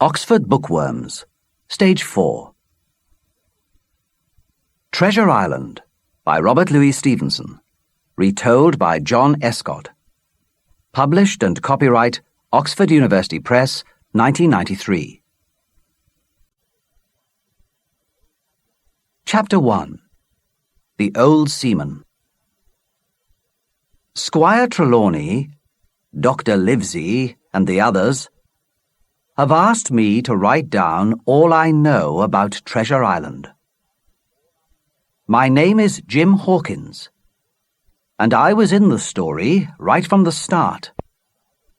Oxford Bookworms, Stage 4. Treasure Island by Robert Louis Stevenson. Retold by John Escott. Published and copyright Oxford University Press, 1993. Chapter 1. The Old Seaman. Squire Trelawney, Dr. Livesey, and the others have asked me to write down all I know about Treasure Island. My name is Jim Hawkins, and I was in the story right from the start,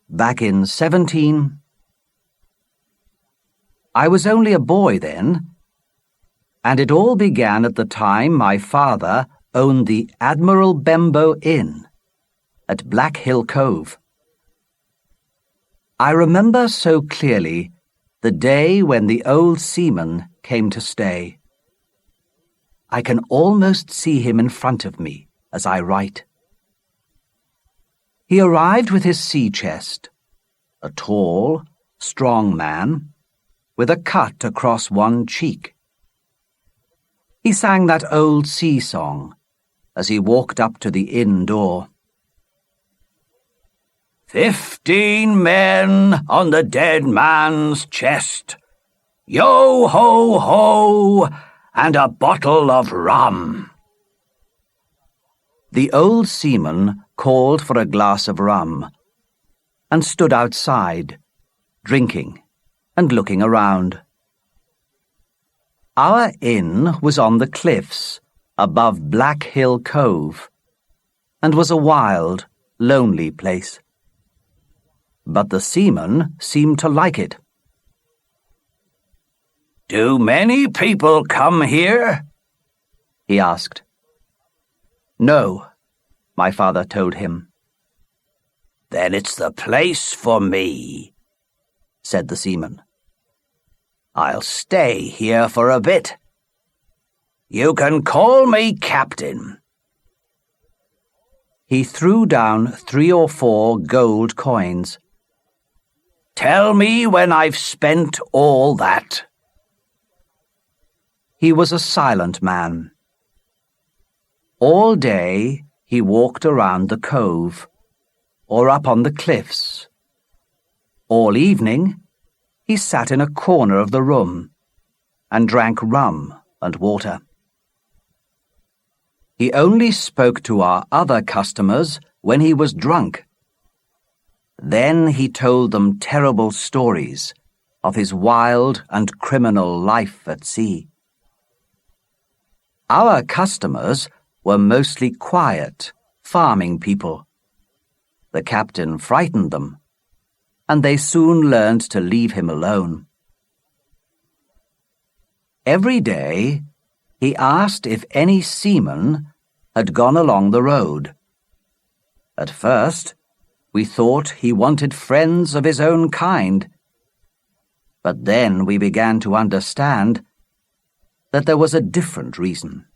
back in 17... I was only a boy then, and it all began at the time my father owned the Admiral Benbow Inn at Black Hill Cove. I remember so clearly the day when the old seaman came to stay. I can almost see him in front of me as I write. He arrived with his sea chest, a tall, strong man, with a cut across one cheek. He sang that old sea song as he walked up to the inn door. 15 men on the dead man's chest, yo-ho-ho, and a bottle of rum. The old seaman called for a glass of rum and stood outside, drinking and looking around. Our inn was on the cliffs above Black Hill Cove and was a wild, lonely place. But the seaman seemed to like it. "Do many people come here?" he asked. "No," my father told him. "Then it's the place for me," said the seaman. "I'll stay here for a bit. You can call me Captain." He threw down 3 or 4 gold coins. "Tell me when I've spent all that." He was a silent man. All day he walked around the cove, or up on the cliffs. All evening he sat in a corner of the room and drank rum and water. He only spoke to our other customers when he was drunk. Then he told them terrible stories of his wild and criminal life at sea. Our customers were mostly quiet, farming people. The captain frightened them, and they soon learned to leave him alone. Every day he asked if any seaman had gone along the road. At first, we thought he wanted friends of his own kind, but then we began to understand that there was a different reason.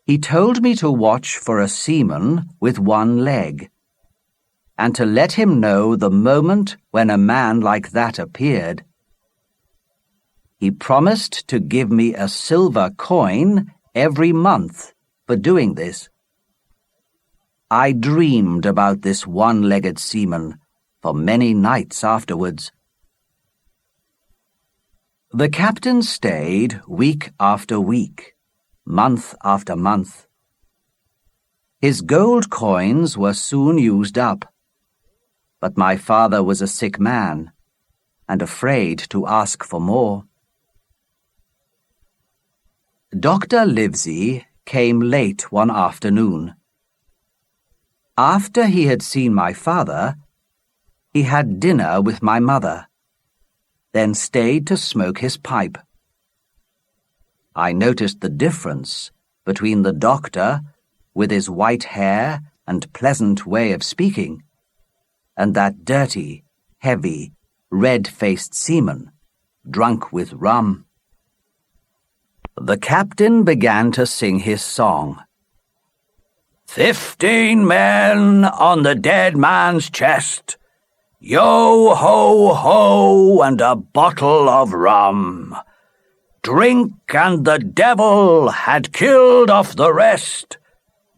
He told me to watch for a seaman with one leg, and to let him know the moment when a man like that appeared. He promised to give me a silver coin every month for doing this. I dreamed about this one-legged seaman for many nights afterwards. The captain stayed week after week, month after month. His gold coins were soon used up, but my father was a sick man and afraid to ask for more. Dr. Livesey came late one afternoon. After he had seen my father, he had dinner with my mother, then stayed to smoke his pipe. I noticed the difference between the doctor, with his white hair and pleasant way of speaking, and that dirty, heavy, red-faced seaman, drunk with rum. The captain began to sing his song. 15 men on the dead man's chest, Yo ho ho and a bottle of rum. Drink and the devil had killed off the rest.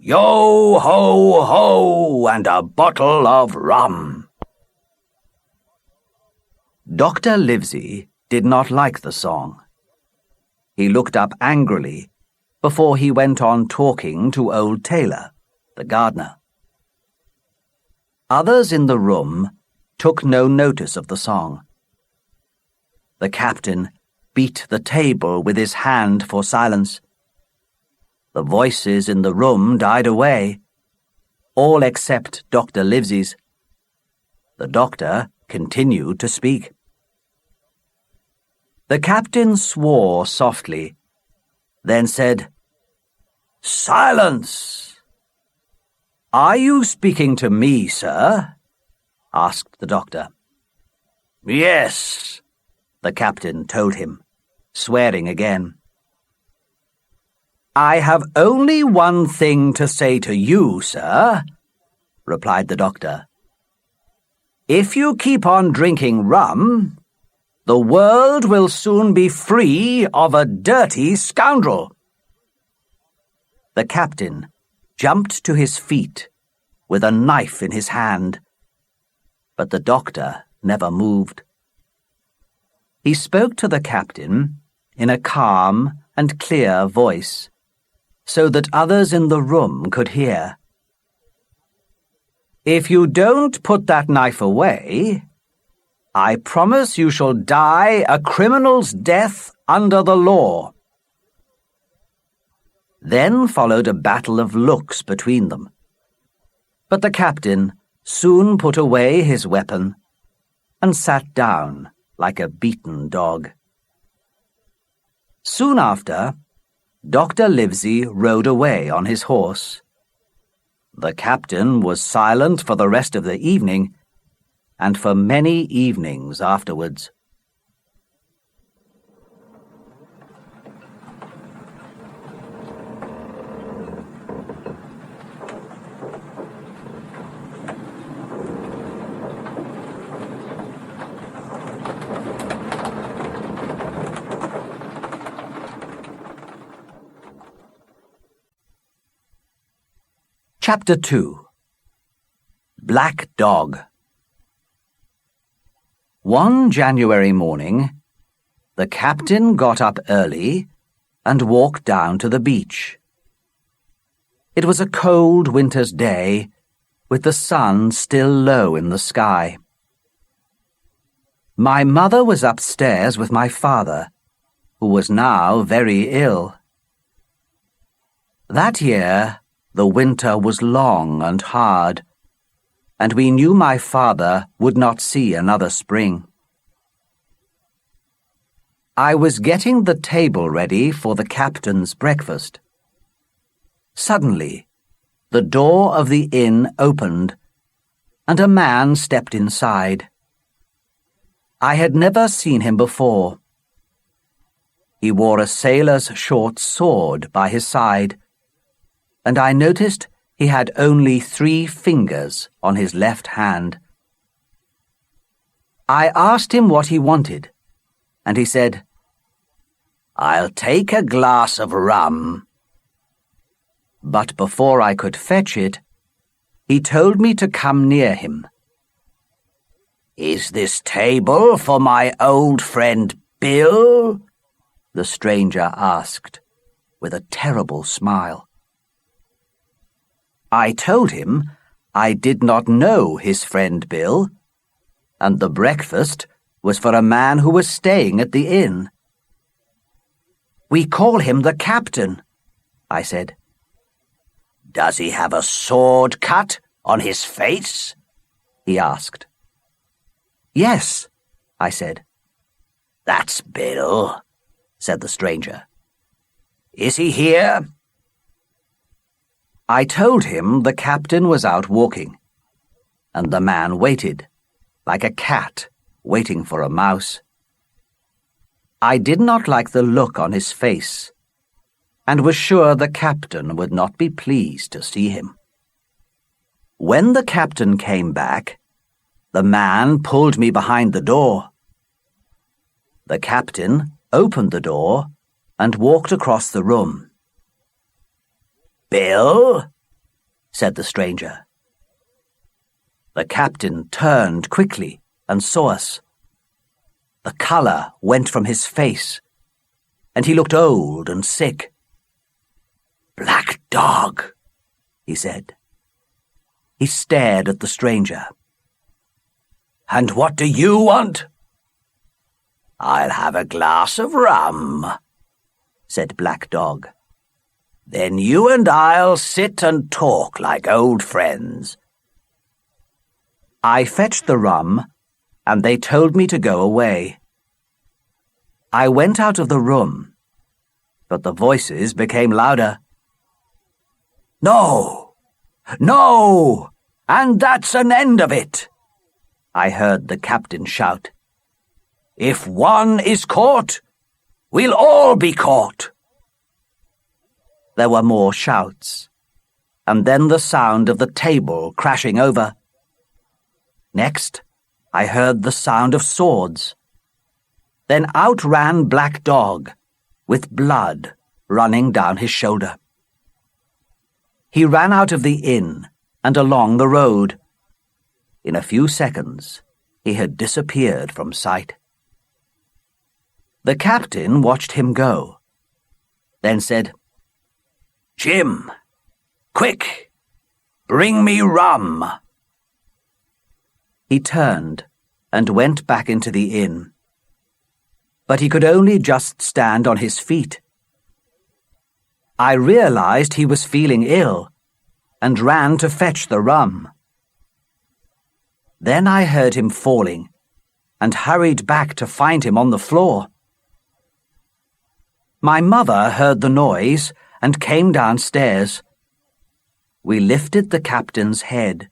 Yo ho ho and a bottle of rum. Dr. Livesey did not like the song. He looked up angrily before he went on talking to old Taylor, the gardener. Others in the room took no notice of the song. The captain beat the table with his hand for silence. The voices in the room died away, all except Dr. Livesey's. The doctor continued to speak. The captain swore softly, then said, "Silence!" "Are you speaking to me, sir?" asked the doctor. "Yes," the captain told him, swearing again. "I have only one thing to say to you, sir," replied the doctor. "If you keep on drinking rum, the world will soon be free of a dirty scoundrel." The captain jumped to his feet with a knife in his hand, but the doctor never moved. He spoke to the captain in a calm and clear voice, so that others in the room could hear. "If you don't put that knife away, I promise you shall die a criminal's death under the law." Then followed a battle of looks between them. But the captain soon put away his weapon and sat down like a beaten dog. Soon after, Dr. Livesey rode away on his horse. The captain was silent for the rest of the evening, and for many evenings afterwards. Chapter 2. Black Dog. One January morning, the captain got up early and walked down to the beach. It was a cold winter's day, with the sun still low in the sky. My mother was upstairs with my father, who was now very ill. That year, the winter was long and hard, and we knew my father would not see another spring. I was getting the table ready for the captain's breakfast. Suddenly, the door of the inn opened, and a man stepped inside. I had never seen him before. He wore a sailor's short sword by his side, and I noticed he had only 3 fingers on his left hand. I asked him what he wanted, and he said, "I'll take a glass of rum." But before I could fetch it, he told me to come near him. "Is this table for my old friend Bill?" the stranger asked, with a terrible smile. I told him I did not know his friend Bill, and the breakfast was for a man who was staying at the inn. "We call him the captain," I said. "Does he have a sword cut on his face?" he asked. "Yes," I said. "That's Bill," said the stranger. "Is he here?" I told him the captain was out walking, and the man waited, like a cat waiting for a mouse. I did not like the look on his face, and was sure the captain would not be pleased to see him. When the captain came back, The man pulled me behind the door. The captain opened the door and walked across the room. "Bill?" said the stranger. The captain turned quickly and saw us. The colour went from his face, and he looked old and sick. "Black dog," he said. He stared at the stranger. "And what do you want?" "I'll have a glass of rum," said Black Dog. "Then you and I'll sit and talk like old friends." I fetched the rum, and they told me to go away. I went out of the room, but the voices became louder. "No! No! And that's an end of it!" I heard the captain shout. "If one is caught, we'll all be caught." There were more shouts, and then the sound of the table crashing over. Next, I heard the sound of swords. Then out ran Black Dog, with blood running down his shoulder. He ran out of the inn and along the road. In a few seconds, he had disappeared from sight. The captain watched him go, then said, "Jim, quick, bring me rum." He turned and went back into the inn, but he could only just stand on his feet. I realized he was feeling ill and ran to fetch the rum. Then I heard him falling and hurried back to find him on the floor. My mother heard the noise and came downstairs. We lifted the captain's head.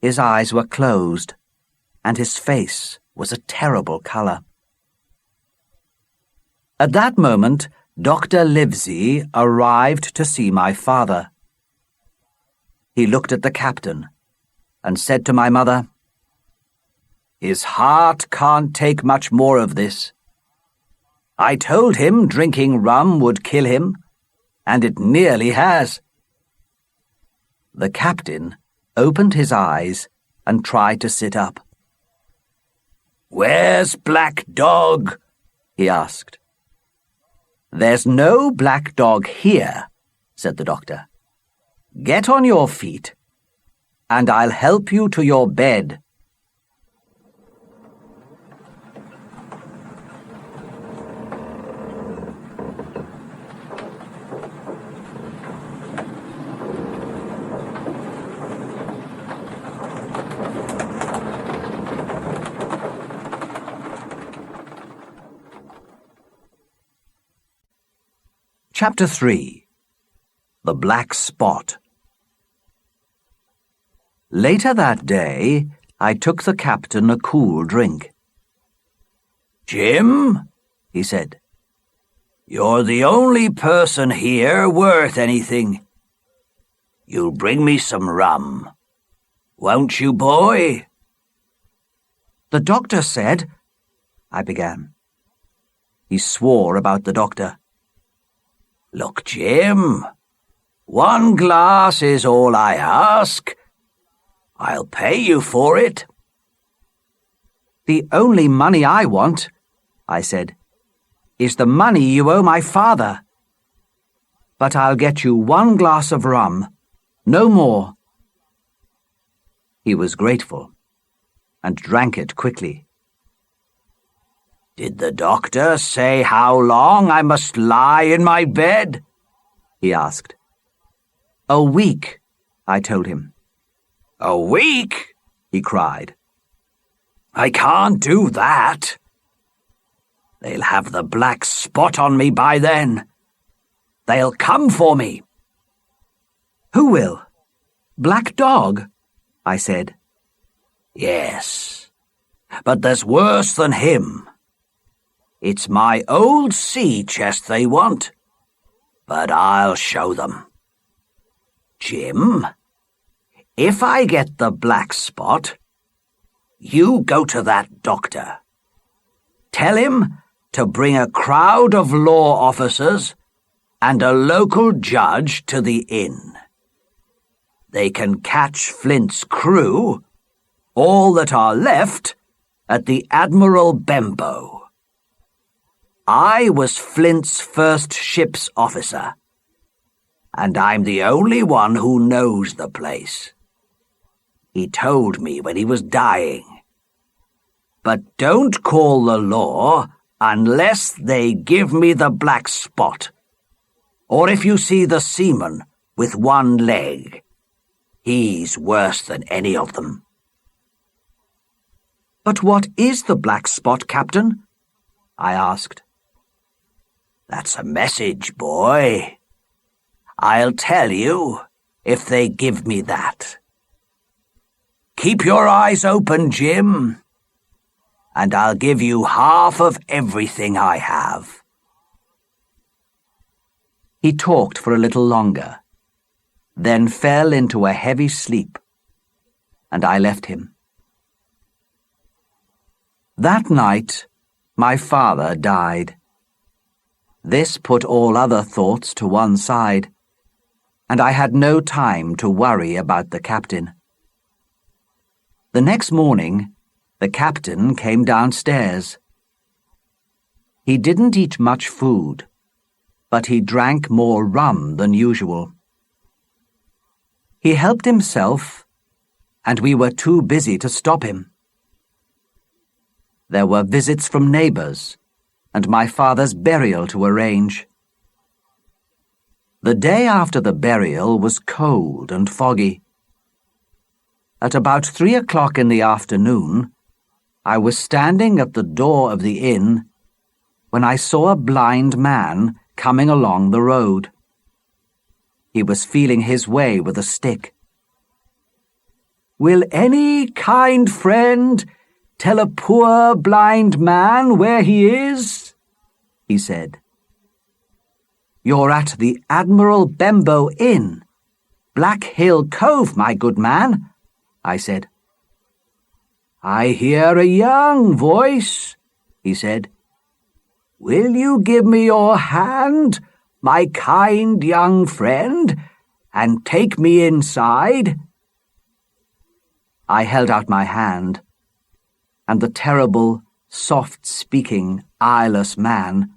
His eyes were closed, and his face was a terrible colour. At that moment, Dr. Livesey arrived to see my father. He looked at the captain and said to my mother, "His heart can't take much more of this. I told him drinking rum would kill him, and it nearly has." The captain opened his eyes and tried to sit up. "Where's Black Dog?" he asked. "There's no Black Dog here," said the doctor. "Get on your feet, and I'll help you to your bed." Chapter 3. The Black Spot. Later that day, I took the captain a cool drink. "Jim," he said, "you're the only person here worth anything. You'll bring me some rum, won't you, boy?" "The doctor said—" I began. He swore about the doctor. "Look, Jim, one glass is all I ask. I'll pay you for it." "The only money I want," I said, "is the money you owe my father. But I'll get you one glass of rum, no more." He was grateful and drank it quickly. "Did the doctor say how long I must lie in my bed?" he asked. "A week," I told him. "A week?" he cried. "I can't do that. They'll have the black spot on me by then. They'll come for me." "Who will? Black Dog?" I said. "Yes, but there's worse than him. It's my old sea chest they want, but I'll show them. Jim, if I get the black spot, You go to that doctor. Tell him to bring a crowd of law officers and a local judge to the inn. They can catch Flint's crew, all that are left, at the Admiral Benbow. I was Flint's first ship's officer, and I'm the only one who knows the place. He told me when he was dying. But don't call the law unless they give me the black spot, or if you see the seaman with one leg. He's worse than any of them. But what is the black spot, Captain? I asked. That's a message, boy. I'll tell you if they give me that. Keep your eyes open, Jim, and I'll give you half of everything I have. He talked for a little longer, then fell into a heavy sleep, and I left him. That night, my father died. This put all other thoughts to one side, and I had no time to worry about the captain. The next morning, the captain came downstairs. He didn't eat much food, but he drank more rum than usual. He helped himself, and we were too busy to stop him. There were visits from neighbors, and my father's burial to arrange. The day after the burial was cold and foggy. At about 3 o'clock in the afternoon, I was standing at the door of the inn when I saw a blind man coming along the road. He was feeling his way with a stick. "Will any kind friend tell a poor blind man where he is?" he said. "You're at the Admiral Benbow Inn, Black Hill Cove, my good man," I said. "I hear a young voice," he said. "Will you give me your hand, my kind young friend, and take me inside?" I held out my hand, and the terrible, soft-speaking, eyeless man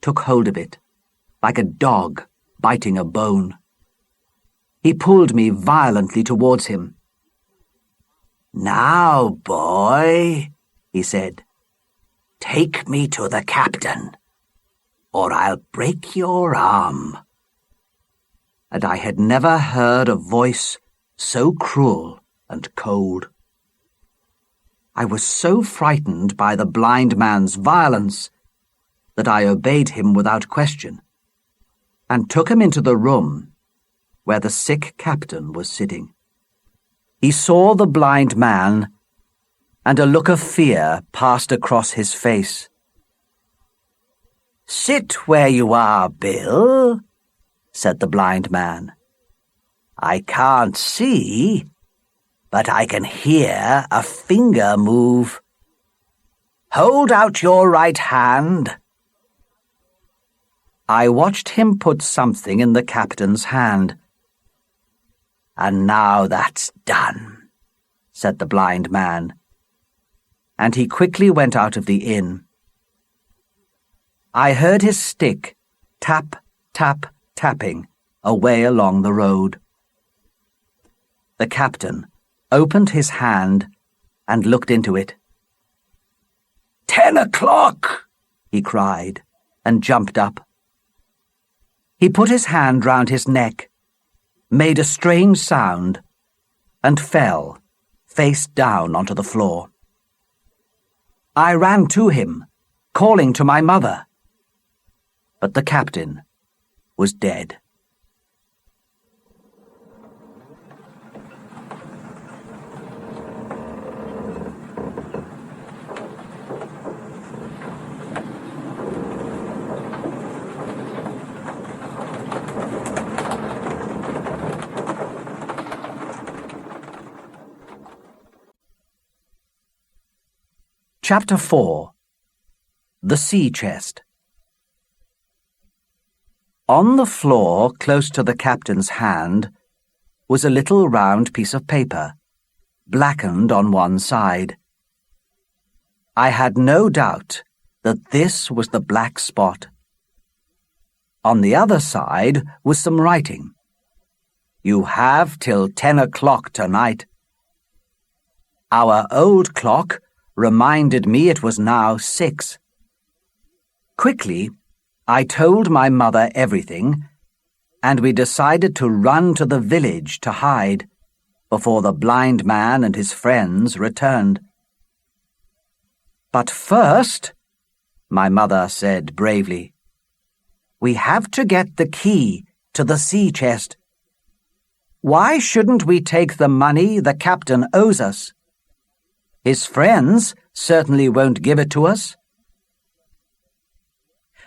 took hold of it, like a dog biting a bone. He pulled me violently towards him. "Now, boy," he said, "take me to the captain, or I'll break your arm." And I had never heard a voice so cruel and cold. I was so frightened by the blind man's violence that I obeyed him without question, and took him into the room where the sick captain was sitting. He saw the blind man, and a look of fear passed across his face. "Sit where you are, Bill," said the blind man. "I can't see, but I can hear a finger move. Hold out your right hand." I watched him put something in the captain's hand. "And now that's done," said the blind man, and he quickly went out of the inn. I heard his stick tap, tap, tapping away along the road. The captain opened his hand and looked into it. 10 o'clock, he cried, and jumped up. He put his hand round his neck, made a strange sound, and fell, face down onto the floor. I ran to him, calling to my mother, but the captain was dead. Chapter 4. The Sea Chest. On the floor, close to the captain's hand, was a little round piece of paper, blackened on one side. I had no doubt that this was the black spot. On the other side was some writing. "You have till 10 o'clock tonight." Our old clock reminded me it was now 6. Quickly, I told my mother everything, and we decided to run to the village to hide before the blind man and his friends returned. "But first," my mother said bravely, "we have to get the key to the sea chest. Why shouldn't we take the money the captain owes us? His friends certainly won't give it to us."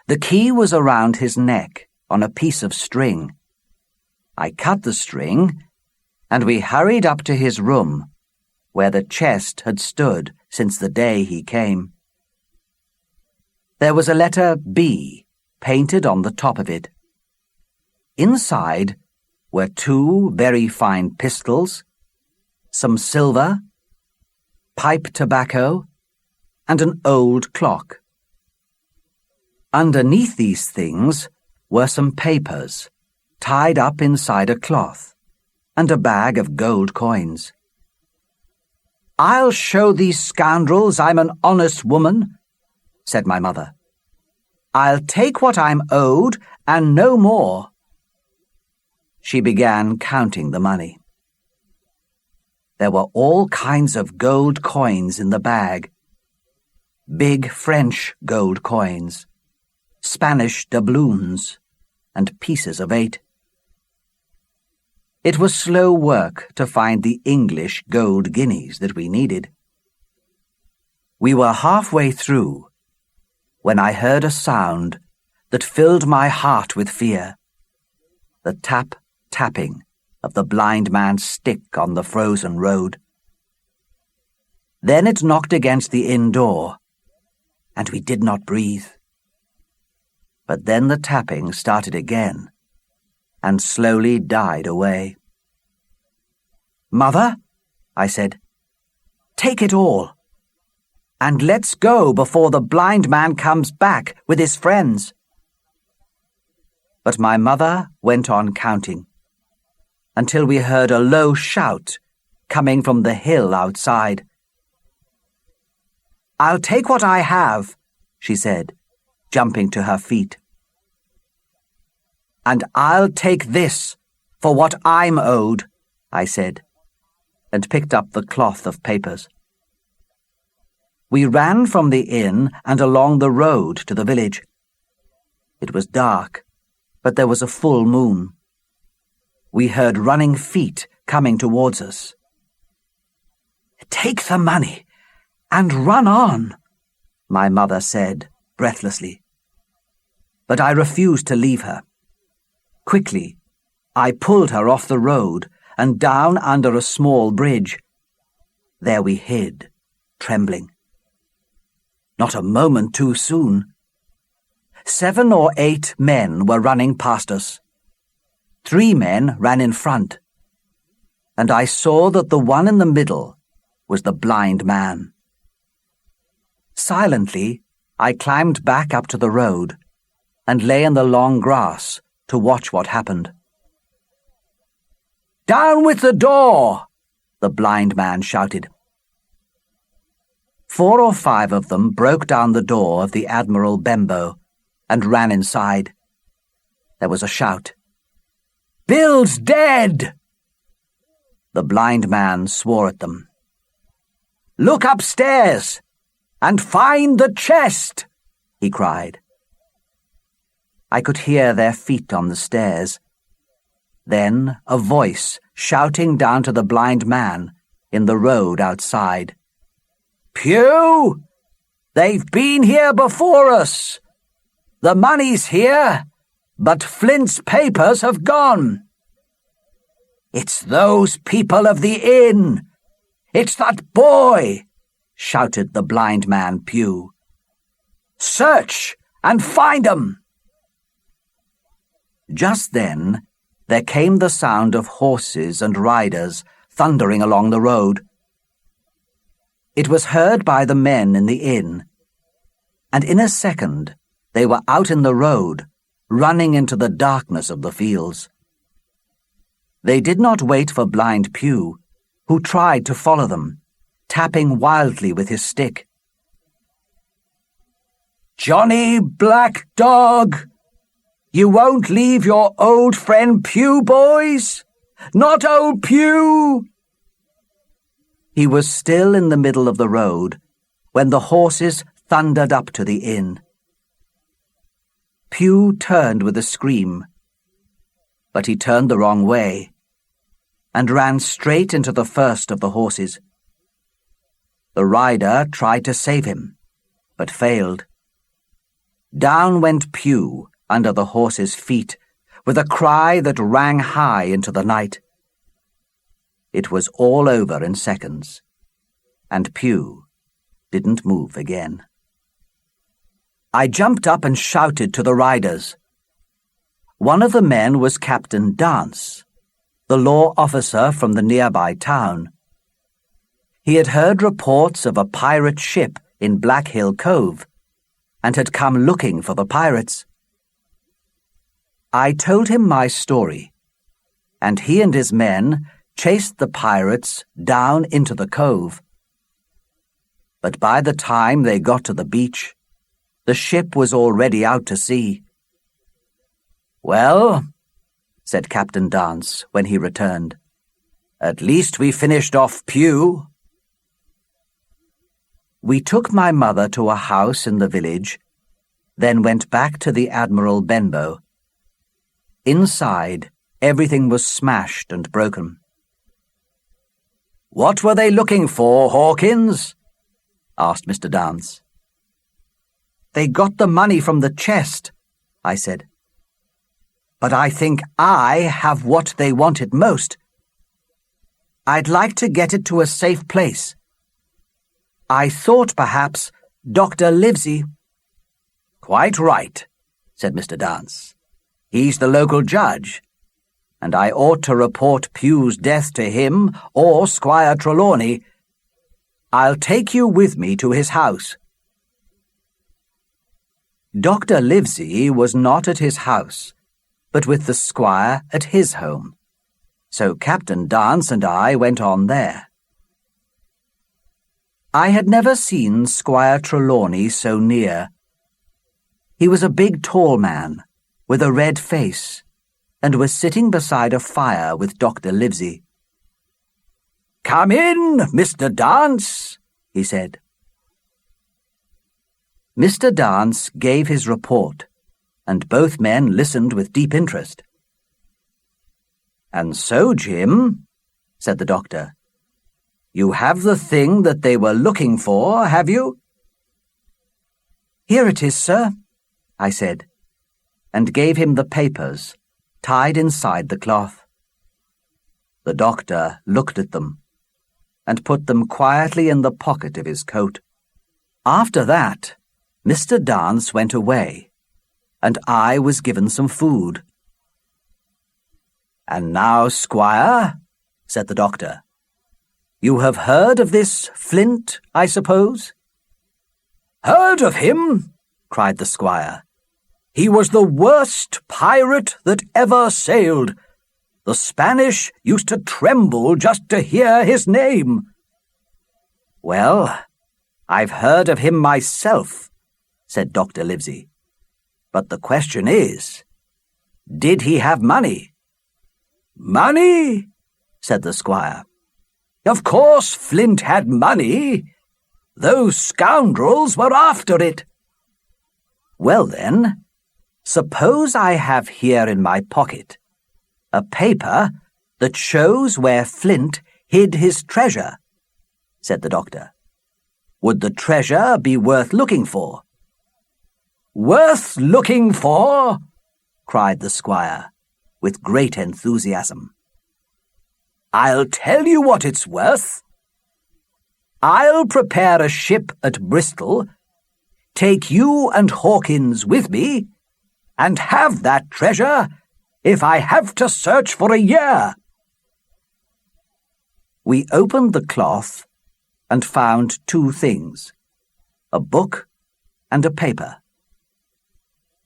The key was around his neck on a piece of string. I cut the string, and we hurried up to his room, where the chest had stood since the day he came. There was a letter B painted on the top of it. Inside were 2 very fine pistols, some silver, pipe tobacco, and an old clock. Underneath these things were some papers tied up inside a cloth and a bag of gold coins. "I'll show these scoundrels I'm an honest woman," said my mother. "I'll take what I'm owed and no more." She began counting the money. There were all kinds of gold coins in the bag. Big French gold coins, Spanish doubloons, and pieces of 8. It was slow work to find the English gold guineas that we needed. We were halfway through when I heard a sound that filled my heart with fear. The tapping of the blind man's stick on the frozen road. Then it knocked against the inn door, and we did not breathe. But then the tapping started again, and slowly died away. "Mother," I said, "take it all, and let's go before the blind man comes back with his friends." But my mother went on counting, until we heard a low shout coming from the hill outside. "I'll take what I have," she said, jumping to her feet. "And I'll take this for what I'm owed," I said, and picked up the cloth of papers. We ran from the inn and along the road to the village. It was dark, but there was a full moon. We heard running feet coming towards us. "Take the money and run on," my mother said breathlessly. But I refused to leave her. Quickly, I pulled her off the road and down under a small bridge. There we hid, trembling. Not a moment too soon. 7 or 8 men were running past us. 3 men ran in front, and I saw that the one in the middle was the blind man. Silently, I climbed back up to the road and lay in the long grass to watch what happened. "Down with the door!" the blind man shouted. 4 or 5 of them broke down the door of the Admiral Bembo and ran inside. There was a shout. "Bill's dead!" The blind man swore at them. "Look upstairs and find the chest!" he cried. I could hear their feet on the stairs. Then a voice shouting down to the blind man in the road outside. "Pew! They've been here before us. The money's here, but Flint's papers have gone." "It's those people of the inn. It's that boy," shouted the blind man Pew. "Search and find 'em!" Just then, there came the sound of horses and riders thundering along the road. It was heard by the men in the inn, and in a second they were out in the road, running into the darkness of the fields. They did not wait for blind Pew, who tried to follow them, tapping wildly with his stick. "Johnny Black Dog! You won't leave your old friend Pew, boys? Not old Pew!" He was still in the middle of the road when the horses thundered up to the inn. Pew turned with a scream, but he turned the wrong way and ran straight into the first of the horses. The rider tried to save him, but failed. Down went Pew under the horse's feet with a cry that rang high into the night. It was all over in seconds, and Pew didn't move again. I jumped up and shouted to the riders. One of the men was Captain Dance, the law officer from the nearby town. He had heard reports of a pirate ship in Black Hill Cove and had come looking for the pirates. I told him my story, and he and his men chased the pirates down into the cove. But by the time they got to the beach, the ship was already out to sea. "Well," said Captain Dance when he returned, "at least we finished off Pew." We took my mother to a house in the village, then went back to the Admiral Benbow. Inside, everything was smashed and broken. "What were they looking for, Hawkins?" asked Mr. Dance. "They got the money from the chest," I said. "But I think I have what they wanted most. I'd like to get it to a safe place. I thought perhaps Dr. Livesey—" "Quite right," said Mr. Dance. "He's the local judge, and I ought to report Pew's death to him or Squire Trelawney. I'll take you with me to his house." Dr. Livesey was not at his house, but with the squire at his home, so Captain Dance and I went on there. I had never seen Squire Trelawney so near. He was a big, tall man, with a red face, and was sitting beside a fire with Dr. Livesey. "Come in, Mr. Dance," he said. Mr. Dance gave his report, and both men listened with deep interest. "And so, Jim," said the doctor, "you have the thing that they were looking for, have you?" "Here it is, sir," I said, and gave him the papers, tied inside the cloth. The doctor looked at them, and put them quietly in the pocket of his coat. After that, Mr. Dance went away, and I was given some food. "And now, Squire," said the doctor, "you have heard of this Flint, I suppose?" "Heard of him?" cried the squire. "He was the worst pirate that ever sailed. The Spanish used to tremble just to hear his name." "Well, I've heard of him myself," said Dr. Livesey. "But the question is, did he have money?" "Money?" said the squire. "Of course Flint had money. Those scoundrels were after it." "Well then, suppose I have here in my pocket a paper that shows where Flint hid his treasure," said the doctor. "Would the treasure be worth looking for?" "Worth looking for?" cried the squire, with great enthusiasm. "I'll tell you what it's worth. I'll prepare a ship at Bristol, take you and Hawkins with me, and have that treasure if I have to search for a year." We opened the cloth and found two things, a book and a paper.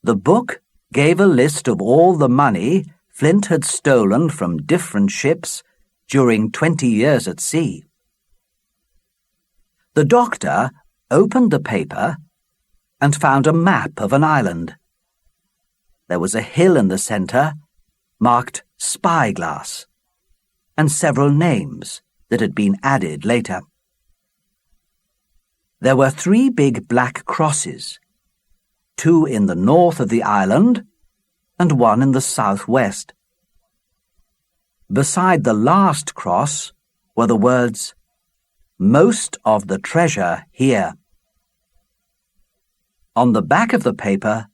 The book gave a list of all the money Flint had stolen from different ships during 20 years at sea. The doctor opened the paper and found a map of an island. There was a hill in the center, marked Spyglass, and several names that had been added later. There were 3 big black crosses, 2 in the north of the island and 1 in the southwest. Beside the last cross were the words, "Most of the treasure here." On the back of the paper,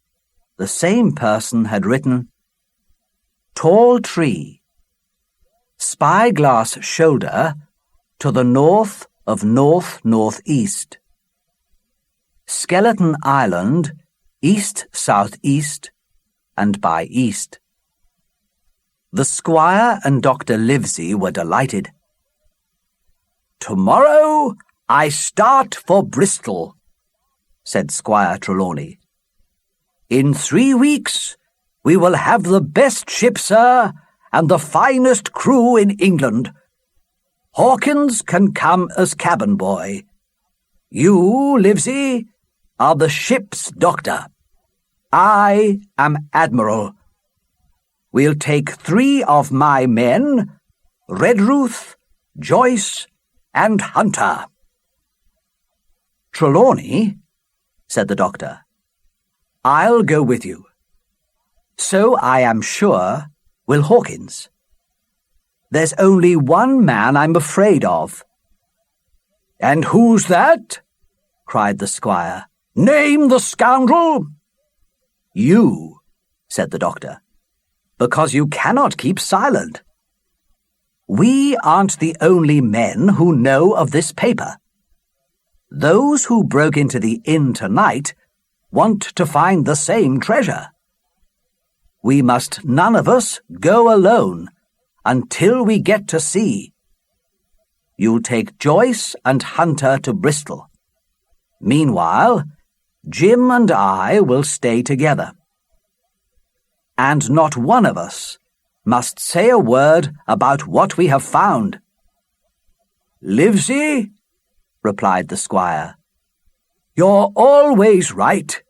the same person had written, "Tall tree, Spyglass shoulder to the north of north-northeast. Skeleton Island, east-southeast and by east." The squire and Dr. Livesey were delighted. "Tomorrow I start for Bristol," said Squire Trelawney. "In 3 weeks we will have the best ship, sir, and the finest crew in England. Hawkins can come as cabin boy. You, Livesey, are the ship's doctor. I am admiral. We'll take 3 of my men, Redruth, Joyce, and Hunter." "Trelawney," said the doctor, "I'll go with you. So I am sure will Hawkins. There's only one man I'm afraid of." "And who's that?" cried the squire. "Name the scoundrel." "You," said the doctor, "because you cannot keep silent. We aren't the only men who know of this paper. Those who broke into the inn tonight want to find the same treasure. We must none of us go alone until we get to sea. You'll take Joyce and Hunter to Bristol. Meanwhile, Jim and I will stay together. And not one of us must say a word about what we have found." "Livesey," replied the squire, "you're always right.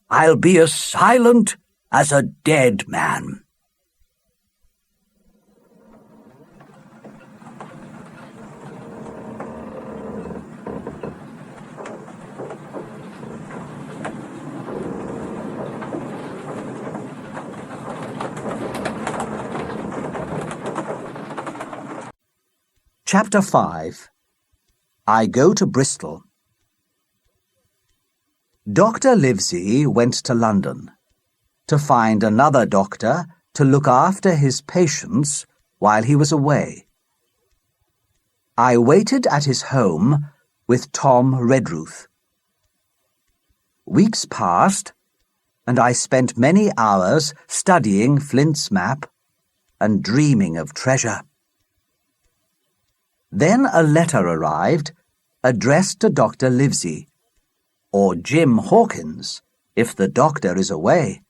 I'll be as silent as a dead man." Chapter 5. I Go to Bristol. Dr. Livesey went to London to find another doctor to look after his patients while he was away. I waited at his home with Tom Redruth. Weeks passed, and I spent many hours studying Flint's map and dreaming of treasure. Then a letter arrived, addressed to Dr. Livesey, or Jim Hawkins, if the doctor is away.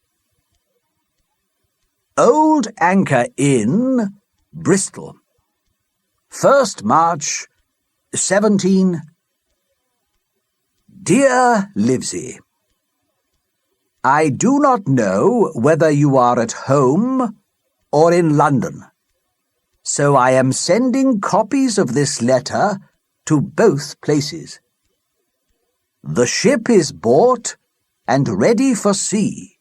"Old Anchor Inn, Bristol. 1st March, 17. Dear Livesey, I do not know whether you are at home or in London, so I am sending copies of this letter to both places. The ship is bought and ready for sea.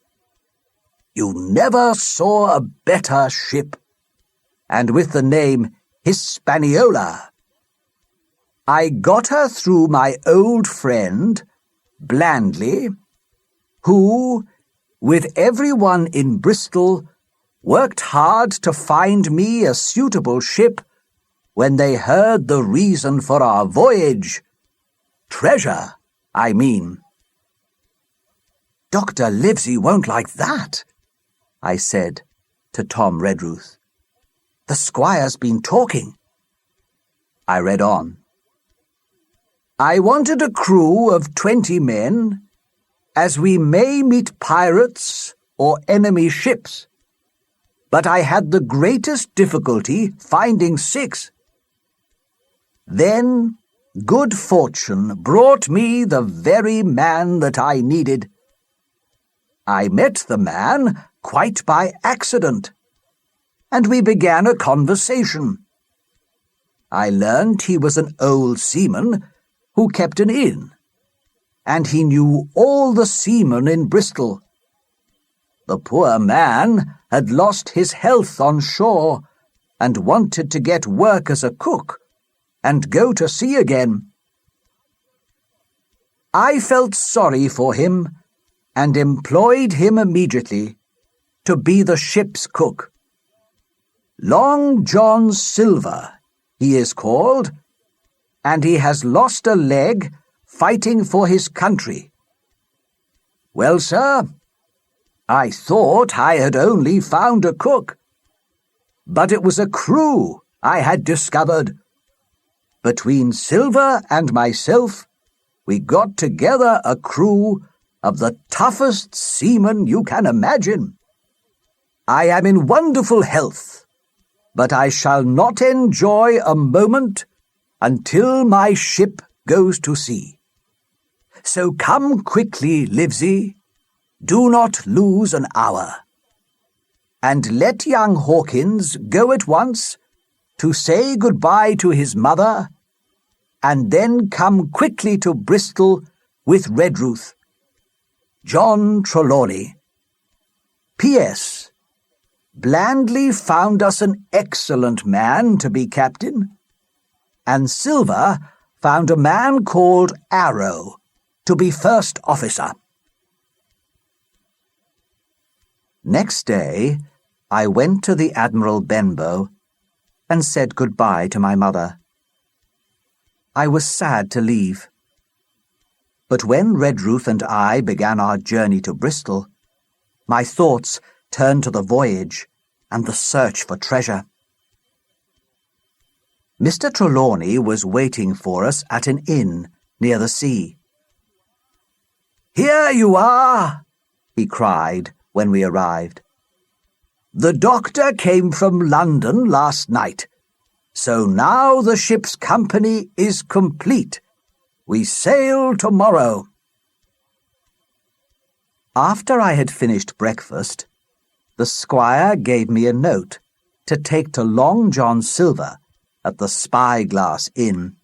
You never saw a better ship, and with the name Hispaniola. I got her through my old friend, Blandley, who, with everyone in Bristol, worked hard to find me a suitable ship when they heard the reason for our voyage. Treasure, I mean. Dr. Livesey won't like that, I said to Tom Redruth. The squire's been talking. I read on. I wanted a crew of 20 men, as we may meet pirates or enemy ships, but I had the greatest difficulty finding 6. Then good fortune brought me the very man that I needed. I met the man quite by accident, and we began a conversation. I learned he was an old seaman who kept an inn, and he knew all the seamen in Bristol. The poor man had lost his health on shore and wanted to get work as a cook and go to sea again. I felt sorry for him and employed him immediately to be the ship's cook. Long John Silver, he is called, and he has lost a leg fighting for his country. Well, sir, I thought I had only found a cook, but it was a crew I had discovered. Between Silver and myself, we got together a crew of the toughest seamen you can imagine. I am in wonderful health, but I shall not enjoy a moment until my ship goes to sea. So come quickly, Livesey. Do not lose an hour. And let young Hawkins go at once to say goodbye to his mother, and then come quickly to Bristol with Redruth. John Trelawney. P.S. Blandley found us an excellent man to be captain, and Silver found a man called Arrow to be first officer. Next day, I went to the Admiral Benbow and said goodbye to my mother. I was sad to leave, but when Redruth and I began our journey to Bristol, my thoughts turned to the voyage and the search for treasure. Mr. Trelawney was waiting for us at an inn near the sea. "Here you are," he cried when we arrived. "The doctor came from London last night, so now the ship's company is complete. We sail tomorrow." After I had finished breakfast, the squire gave me a note to take to Long John Silver at the Spyglass Inn.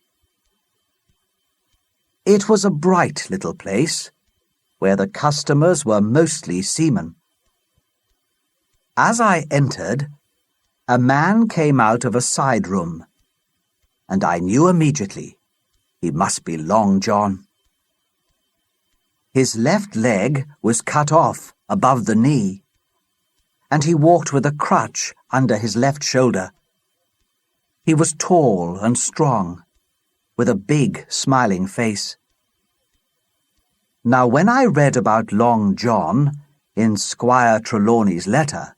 It was a bright little place, where the customers were mostly seamen. As I entered, a man came out of a side room, and I knew immediately he must be Long John. His left leg was cut off above the knee, and he walked with a crutch under his left shoulder. He was tall and strong, with a big, smiling face. Now, when I read about Long John in Squire Trelawney's letter,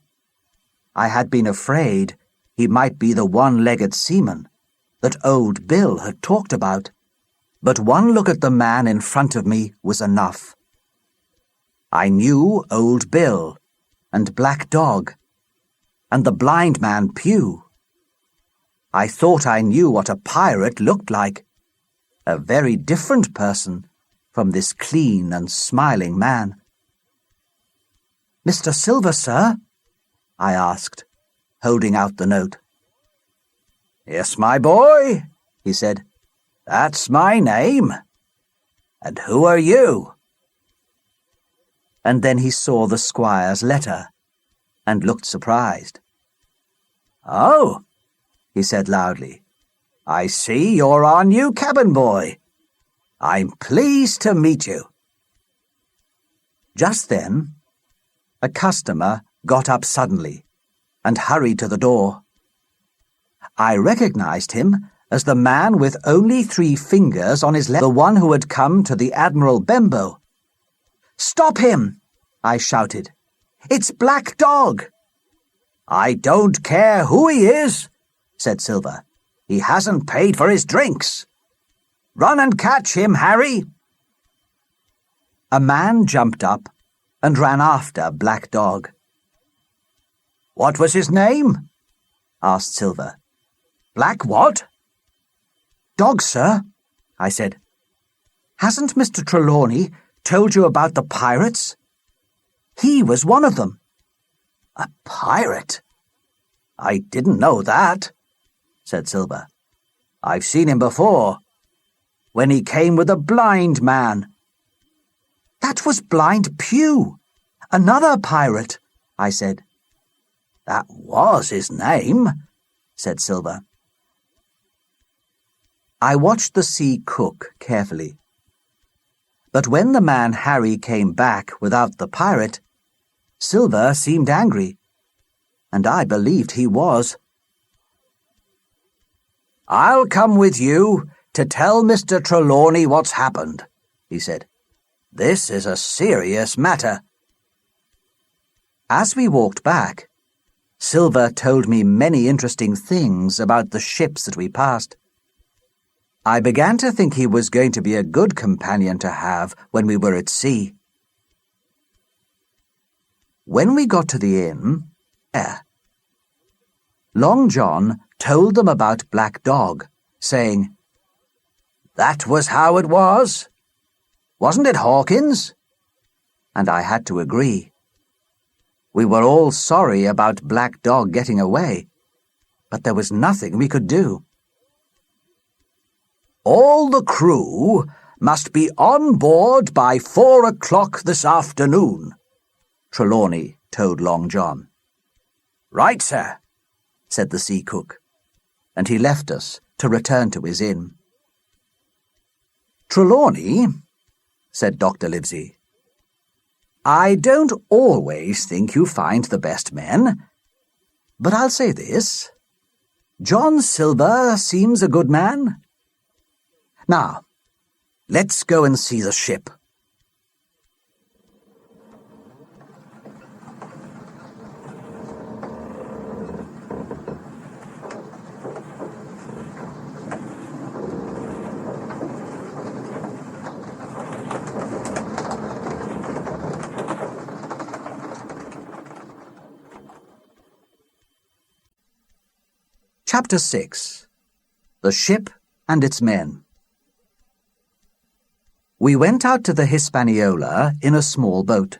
I had been afraid he might be the one-legged seaman that old Bill had talked about, but one look at the man in front of me was enough. I knew old Bill and Black Dog and the blind man Pew. I thought I knew what a pirate looked like, a very different person from this clean and smiling man. "Mr. Silver, sir?" I asked, holding out the note. "Yes, my boy," he said. "That's my name. And who are you?" And then he saw the squire's letter and looked surprised. "Oh," he said loudly, "I see you're our new cabin boy. I'm pleased to meet you." Just then, a customer got up suddenly and hurried to the door. I recognized him as the man with only 3 fingers on his left, the one who had come to the Admiral Bembo. "Stop him!" I shouted. "It's Black Dog!" "I don't care who he is," said Silver. "He hasn't paid for his drinks. Run and catch him, Harry!" A man jumped up and ran after Black Dog. "What was his name?" asked Silver. "Black what?" "Dog, sir," I said. "Hasn't Mr. Trelawney told you about the pirates? He was one of them." "A pirate? I didn't know that," said Silver. "I've seen him before, when he came with a blind man." "That was Blind Pew, another pirate," I said. "That was his name," said Silver. I watched the sea cook carefully. But when the man Harry came back without the pirate, Silver seemed angry, and I believed he was. "I'll come with you to tell Mr. Trelawney what's happened," he said. "This is a serious matter." As we walked back, Silver told me many interesting things about the ships that we passed. I began to think he was going to be a good companion to have when we were at sea. When we got to the inn, Long John told them about Black Dog, saying, "That was how it was. Wasn't it, Hawkins?" And I had to agree. We were all sorry about Black Dog getting away, but there was nothing we could do. "All the crew must be on board by 4 o'clock this afternoon," Trelawney told Long John. "Right, sir," said the sea cook, and he left us to return to his inn. "Trelawney," said Dr. Livesey, "I don't always think you find the best men, but I'll say this. John Silver seems a good man. Now, let's go and see the ship." Chapter 6. The Ship and Its Men. We went out to the Hispaniola in a small boat.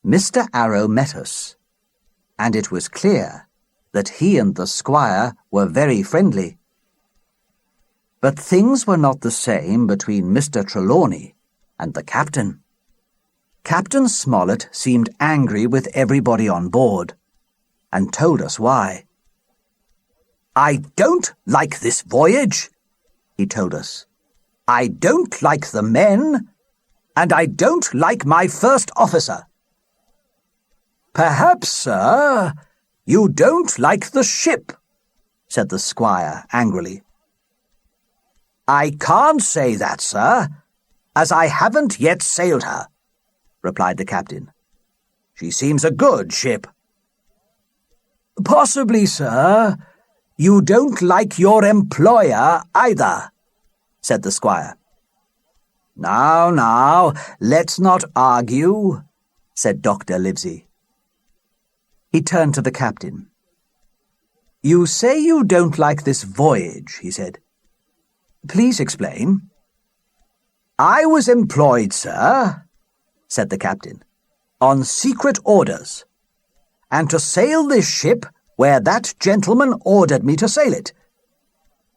Mr. Arrow met us, and it was clear that he and the squire were very friendly. But things were not the same between Mr. Trelawney and the captain. Captain Smollett seemed angry with everybody on board, and told us why. "I don't like this voyage," he told us. "I don't like the men, and I don't like my first officer." "Perhaps, sir, you don't like the ship," said the squire angrily. "I can't say that, sir, as I haven't yet sailed her," replied the captain. "She seems a good ship." "Possibly, sir, you don't like your employer either," said the squire. Now, let's not argue," said Dr. Livesey. He turned to the captain. "You say you don't like this voyage," he said. "Please explain." "I was employed, sir," said the captain, "on secret orders, and to sail this ship where that gentleman ordered me to sail it.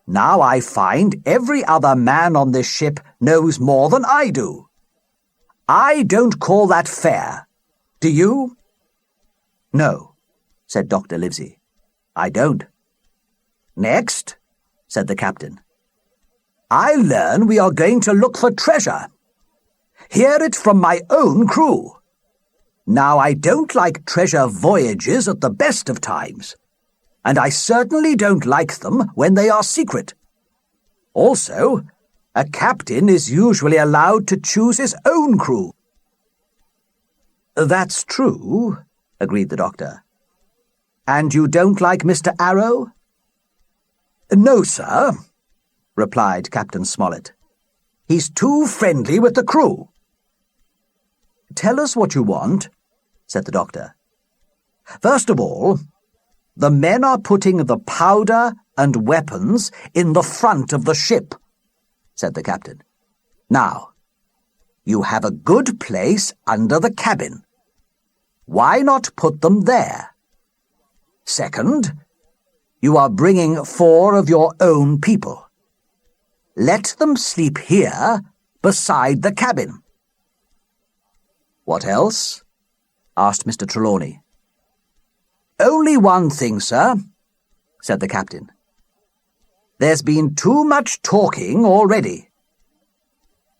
Now I find every other man on this ship knows more than I do. I don't call that fair. Do you?" "No," said Dr. Livesey. "I don't." "Next," said the captain. "I learn we are going to look for treasure. Hear it from my own crew. Now I don't like treasure voyages at the best of times. and I certainly don't like them when they are secret. Also, a captain is usually allowed to choose his own crew." "That's true," agreed the doctor. "And you don't like Mr. Arrow?" "No, sir," replied Captain Smollett. "He's too friendly with the crew." "Tell us what you want," said the doctor. "First of all, the men are putting the powder and weapons in the front of the ship," said the captain. "Now, you have a good place under the cabin. Why not put them there? Second, you are bringing 4 of your own people. Let them sleep here beside the cabin." "What else?" asked Mr. Trelawney. "Only one thing, sir," said the captain. "There's been too much talking already.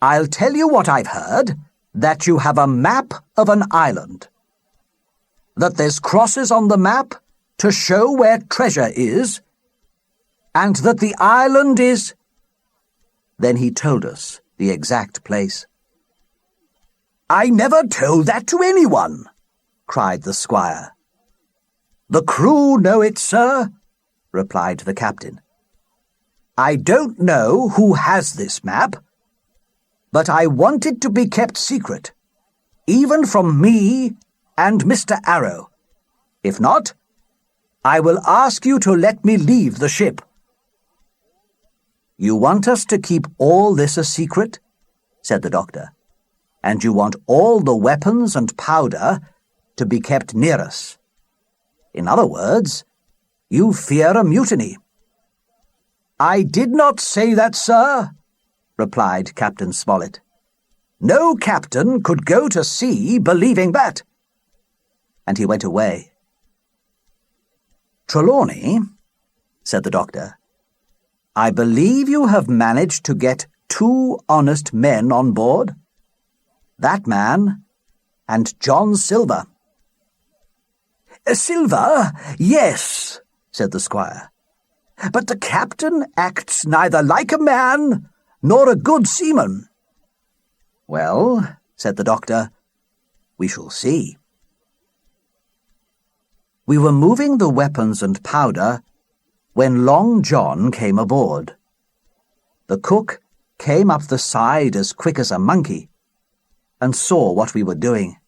I'll tell you what I've heard, that you have a map of an island. That there's crosses on the map to show where treasure is, and that the island is—" Then he told us the exact place. "I never told that to anyone," cried the squire. "The crew know it, sir," replied the captain. "I don't know who has this map, but I want it to be kept secret, even from me and Mr. Arrow. If not, I will ask you to let me leave the ship." "You want us to keep all this a secret?" said the doctor. "And you want all the weapons and powder to be kept near us. In other words, you fear a mutiny." "I did not say that, sir," replied Captain Smollett. "No captain could go to sea believing that." And he went away. "Trelawney," said the doctor, "I believe you have managed to get 2 honest men on board. That man and John Silver." "Silver, yes," said the squire. "But the captain acts neither like a man nor a good seaman." "Well," said the doctor, "we shall see." We were moving the weapons and powder when Long John came aboard. The cook came up the side as quick as a monkey and saw what we were doing.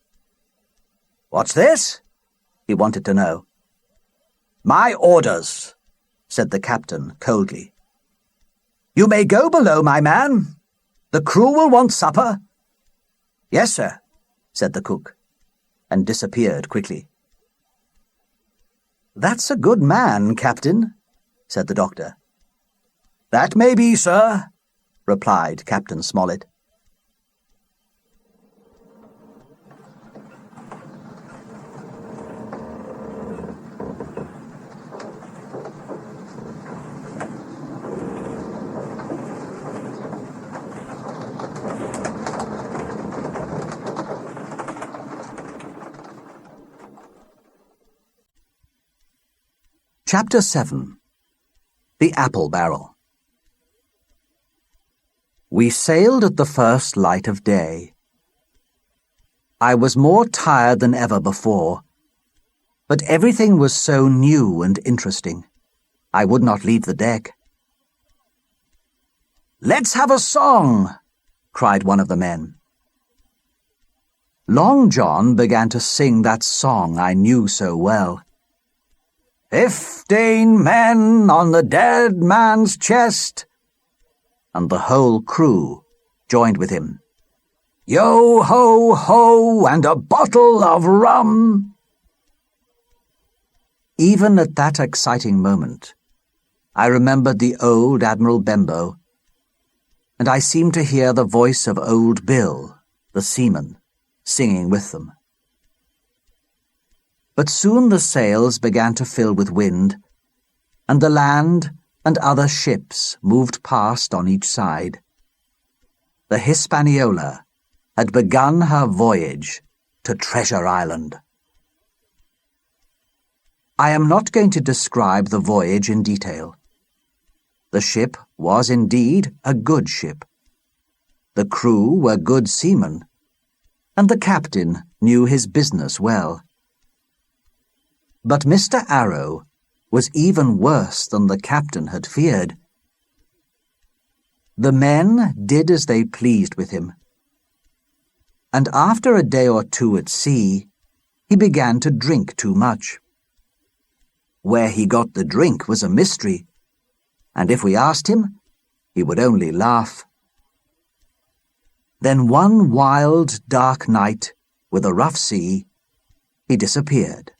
"What's this?" he wanted to know. "My orders," said the captain coldly. "You may go below, my man. The crew will want supper." "Yes, sir," said the cook, and disappeared quickly. "That's a good man, Captain," said the doctor. "That may be, sir," replied Captain Smollett. Chapter 7. The Apple Barrel. We sailed at the first light of day. I was more tired than ever before, but everything was so new and interesting. I would not leave the deck. "Let's have a song," cried one of the men. Long John began to sing that song I knew so well. 15 men on the dead man's chest," and the whole crew joined with him. "Yo ho ho, and a bottle of rum." Even at that exciting moment, I remembered the old Admiral Benbow, and I seemed to hear the voice of Old Bill, the seaman, singing with them. But soon the sails began to fill with wind, and the land and other ships moved past on each side. The Hispaniola had begun her voyage to Treasure Island. I am not going to describe the voyage in detail. The ship was indeed a good ship. The crew were good seamen, and the captain knew his business well. But Mr. Arrow was even worse than the captain had feared. The men did as they pleased with him, and after a day or two at sea, he began to drink too much. Where he got the drink was a mystery, and if we asked him, he would only laugh. Then one wild, dark night, with a rough sea, he disappeared,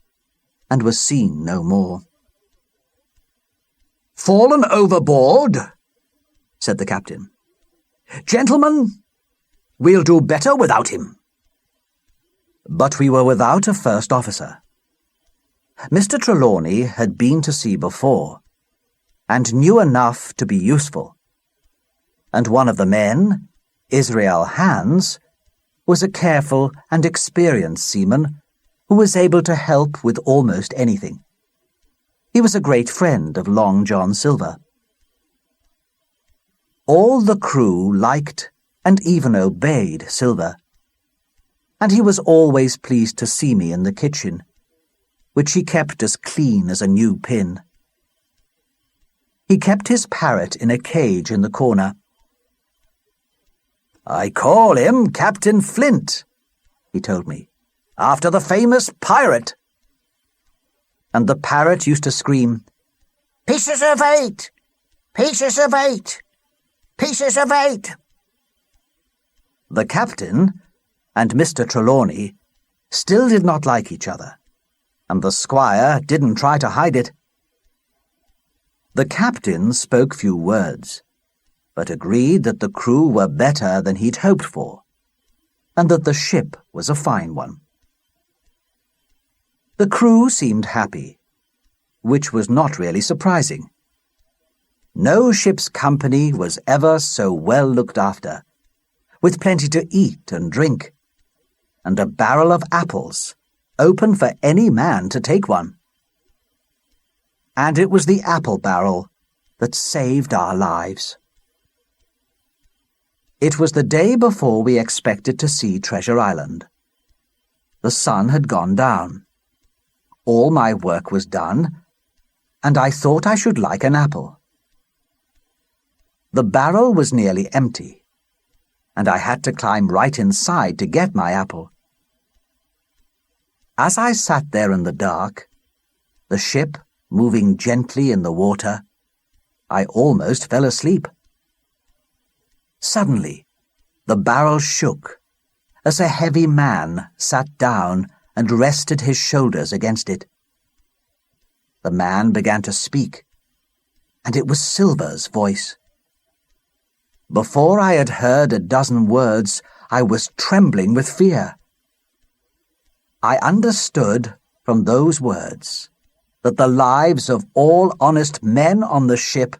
and was seen no more. "Fallen overboard," said the captain. "Gentlemen, we'll do better without him." But we were without a first officer. Mr. Trelawney had been to sea before, and knew enough to be useful, and one of the men, Israel Hands, was a careful and experienced seaman who was able to help with almost anything. He was a great friend of Long John Silver. All the crew liked and even obeyed Silver, and he was always pleased to see me in the kitchen, which he kept as clean as a new pin. He kept his parrot in a cage in the corner. "I call him Captain Flint," he told me, "after the famous pirate." And the parrot used to scream, "Pieces of 8! Pieces of 8! Pieces of 8!" The captain and Mr. Trelawney still did not like each other, and the squire didn't try to hide it. The captain spoke few words, but agreed that the crew were better than he'd hoped for, and that the ship was a fine one. The crew seemed happy, which was not really surprising. No ship's company was ever so well looked after, with plenty to eat and drink, and a barrel of apples, open for any man to take one. And it was the apple barrel that saved our lives. It was the day before we expected to see Treasure Island. The sun had gone down. All my work was done, and I thought I should like an apple. The barrel was nearly empty, and I had to climb right inside to get my apple. As I sat there in the dark, the ship moving gently in the water, I almost fell asleep. Suddenly, the barrel shook as a heavy man sat down and rested his shoulders against it. The man began to speak, and it was Silver's voice. Before I had heard a dozen words, I was trembling with fear. I understood from those words that the lives of all honest men on the ship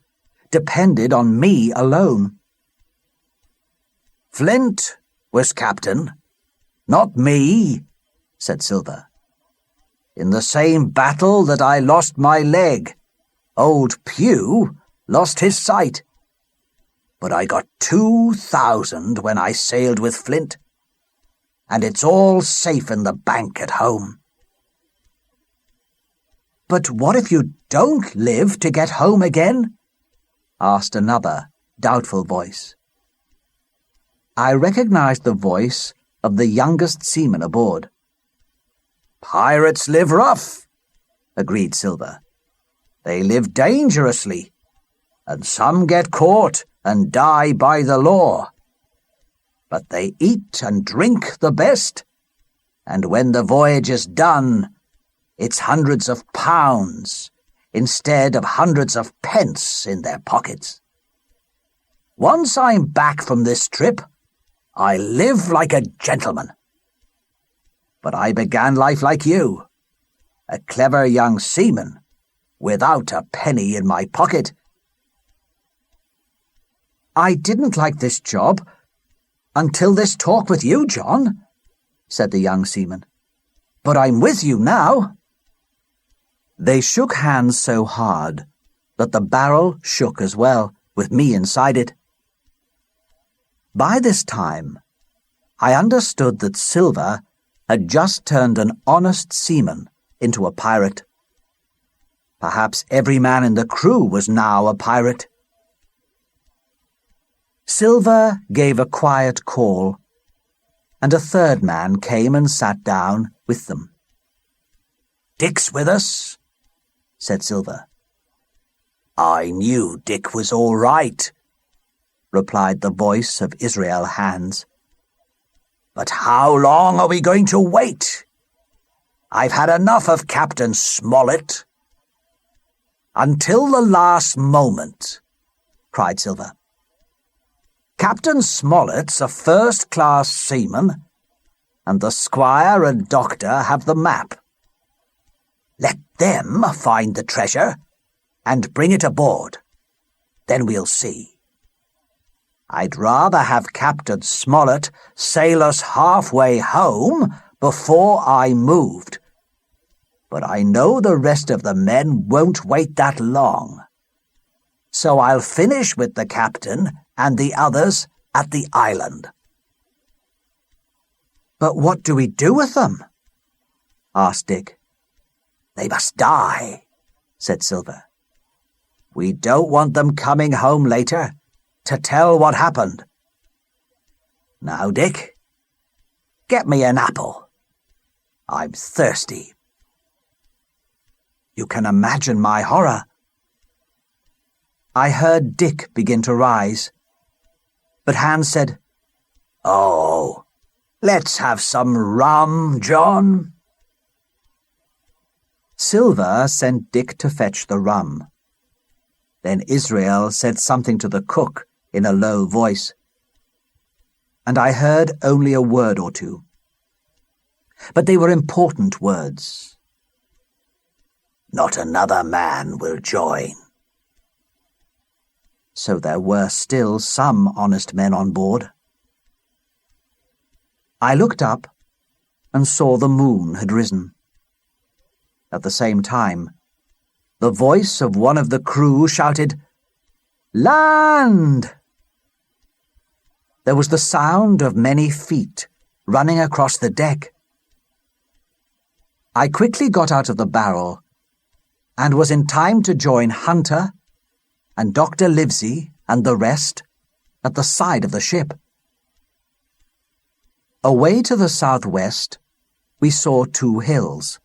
depended on me alone. "Flint was captain, not me," said Silver. "In the same battle that I lost my leg, old Pew lost his sight. But I got 2,000 when I sailed with Flint, and it's all safe in the bank at home." "But what if you don't live to get home again?" asked another doubtful voice. I recognized the voice of the youngest seaman aboard. "Pirates live rough," agreed Silver. "They live dangerously, and some get caught and die by the law. But they eat and drink the best, and when the voyage is done, it's hundreds of pounds instead of hundreds of pence in their pockets. Once I'm back from this trip, I live like a gentleman. But I began life like you, a clever young seaman, without a penny in my pocket." "I didn't like this job until this talk with you, John," said the young seaman. "But I'm with you now." They shook hands so hard that the barrel shook as well, with me inside it. By this time, I understood that Silver had just turned an honest seaman into a pirate. Perhaps every man in the crew was now a pirate. Silver gave a quiet call, and a third man came and sat down with them. "Dick's with us," said Silver. "I knew Dick was all right," replied the voice of Israel Hands. "But how long are we going to wait? I've had enough of Captain Smollett." "Until the last moment," cried Silver. "Captain Smollett's a first-class seaman, and the squire and doctor have the map. Let them find the treasure and bring it aboard. Then we'll see. I'd rather have Captain Smollett sail us halfway home before I moved, but I know the rest of the men won't wait that long. So I'll finish with the captain and the others at the island." "But what do we do with them?" asked Dick. "They must die," said Silver. "We don't want them coming home later to tell what happened. Now, Dick, get me an apple. I'm thirsty." You can imagine my horror. I heard Dick begin to rise, but Hans said, "Oh, let's have some rum, John." Silver sent Dick to fetch the rum. Then Israel said something to the cook in a low voice, and I heard only a word or two. But they were important words. "Not another man will join." So there were still some honest men on board. I looked up and saw the moon had risen. At the same time, the voice of one of the crew shouted, "Land!" There was the sound of many feet running across the deck. I quickly got out of the barrel and was in time to join Hunter and Dr. Livesey and the rest at the side of the ship. Away to the southwest, we saw 2 hills.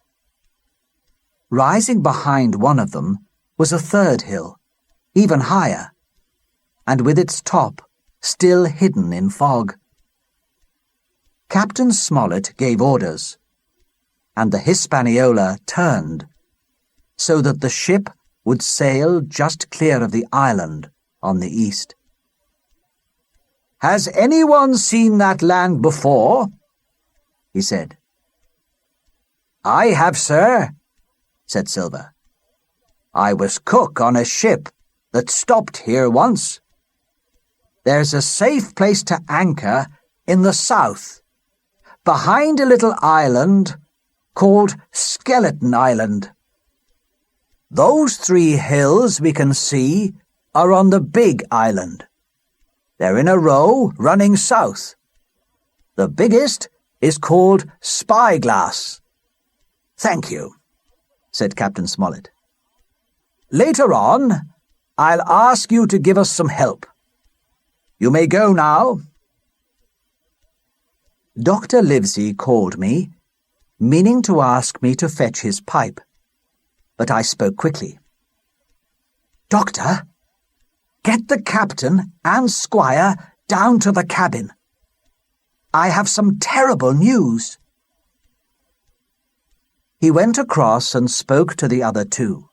Rising behind one of them was a third hill, even higher, and with its top still hidden in fog. Captain Smollett gave orders, and the Hispaniola turned, so that the ship would sail just clear of the island on the east. "Has anyone seen that land before?" he said. "I have, sir," said Silver. "I was cook on a ship that stopped here once. There's a safe place to anchor in the south, behind a little island called Skeleton Island. Those 3 hills we can see are on the big island. They're in a row running south. The biggest is called Spyglass." "Thank you," said Captain Smollett. "Later on, I'll ask you to give us some help. You may go now." Dr. Livesey called me, meaning to ask me to fetch his pipe, but I spoke quickly. "Doctor, get the captain and squire down to the cabin. I have some terrible news." He went across and spoke to the other 2.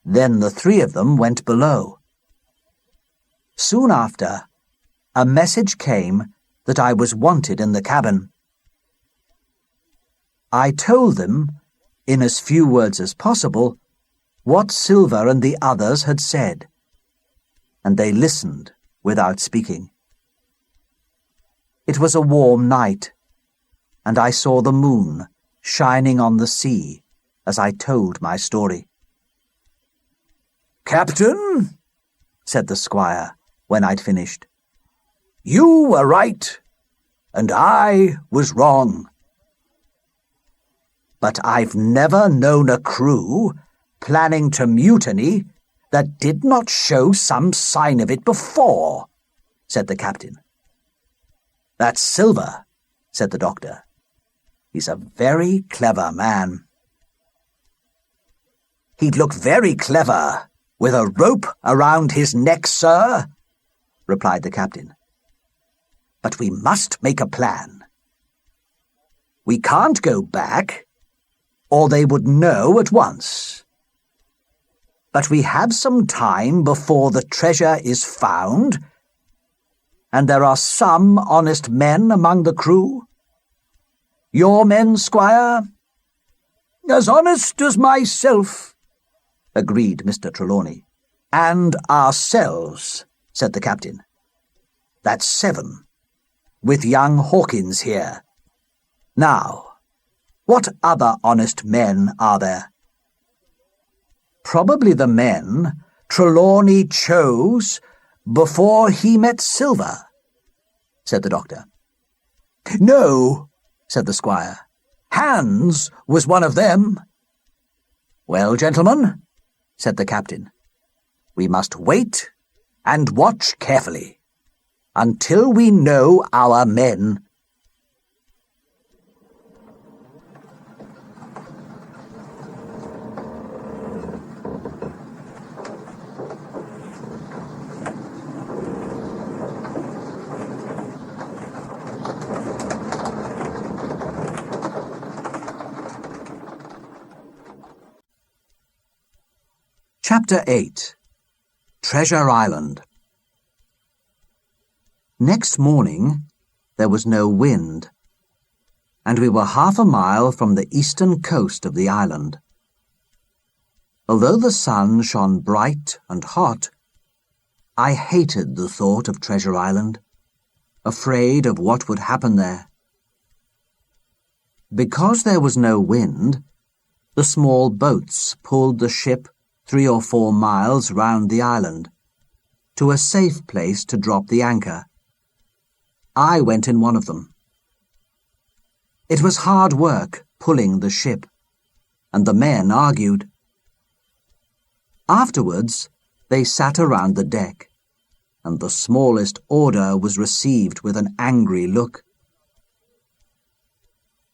Then the 3 of them went below. Soon after, a message came that I was wanted in the cabin. I told them, in as few words as possible, what Silver and the others had said, and they listened without speaking. It was a warm night, and I saw the moon shining on the sea as I told my story. "Captain," said the squire when I'd finished, "you were right, and I was wrong. But I've never known a crew planning to mutiny that did not show some sign of it before," said the captain. "That's Silver," said the doctor. "He's a very clever man." "He'd look very clever with a rope around his neck, sir," replied the captain. "But we must make a plan. We can't go back, or they would know at once. But we have some time before the treasure is found, and there are some honest men among the crew. Your men, squire?" "As honest as myself," agreed Mr. Trelawney. "And ourselves," said the captain. "That's 7, with young Hawkins here. Now, what other honest men are there?" "Probably the men Trelawney chose before he met Silver," said the doctor. "No," said the squire. "Hans was one of them." "Well, gentlemen," said the captain, "we must wait and watch carefully until we know our men." Chapter 8. Treasure Island. Next morning there was no wind, and we were half a mile from the eastern coast of the island. Although the sun shone bright and hot, I hated the thought of Treasure Island, afraid of what would happen there. Because there was no wind, the small boats pulled the ship 3 or 4 miles round the island, to a safe place to drop the anchor. I went in one of them. It was hard work pulling the ship, and the men argued. Afterwards, they sat around the deck, and the smallest order was received with an angry look.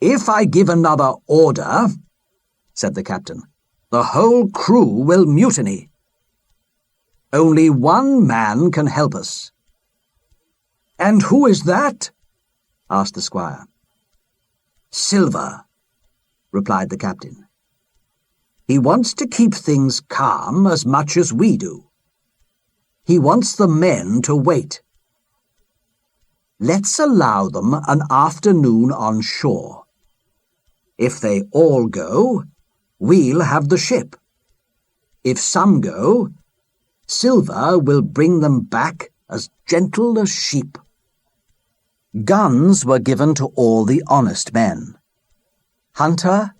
"If I give another order," said the captain, "the whole crew will mutiny. Only one man can help us." "And who is that?" asked the squire. "Silver," replied the captain. "He wants to keep things calm as much as we do. He wants the men to wait. Let's allow them an afternoon on shore. If they all go, we'll have the ship. If some go, Silver will bring them back as gentle as sheep." Guns were given to all the honest men. Hunter,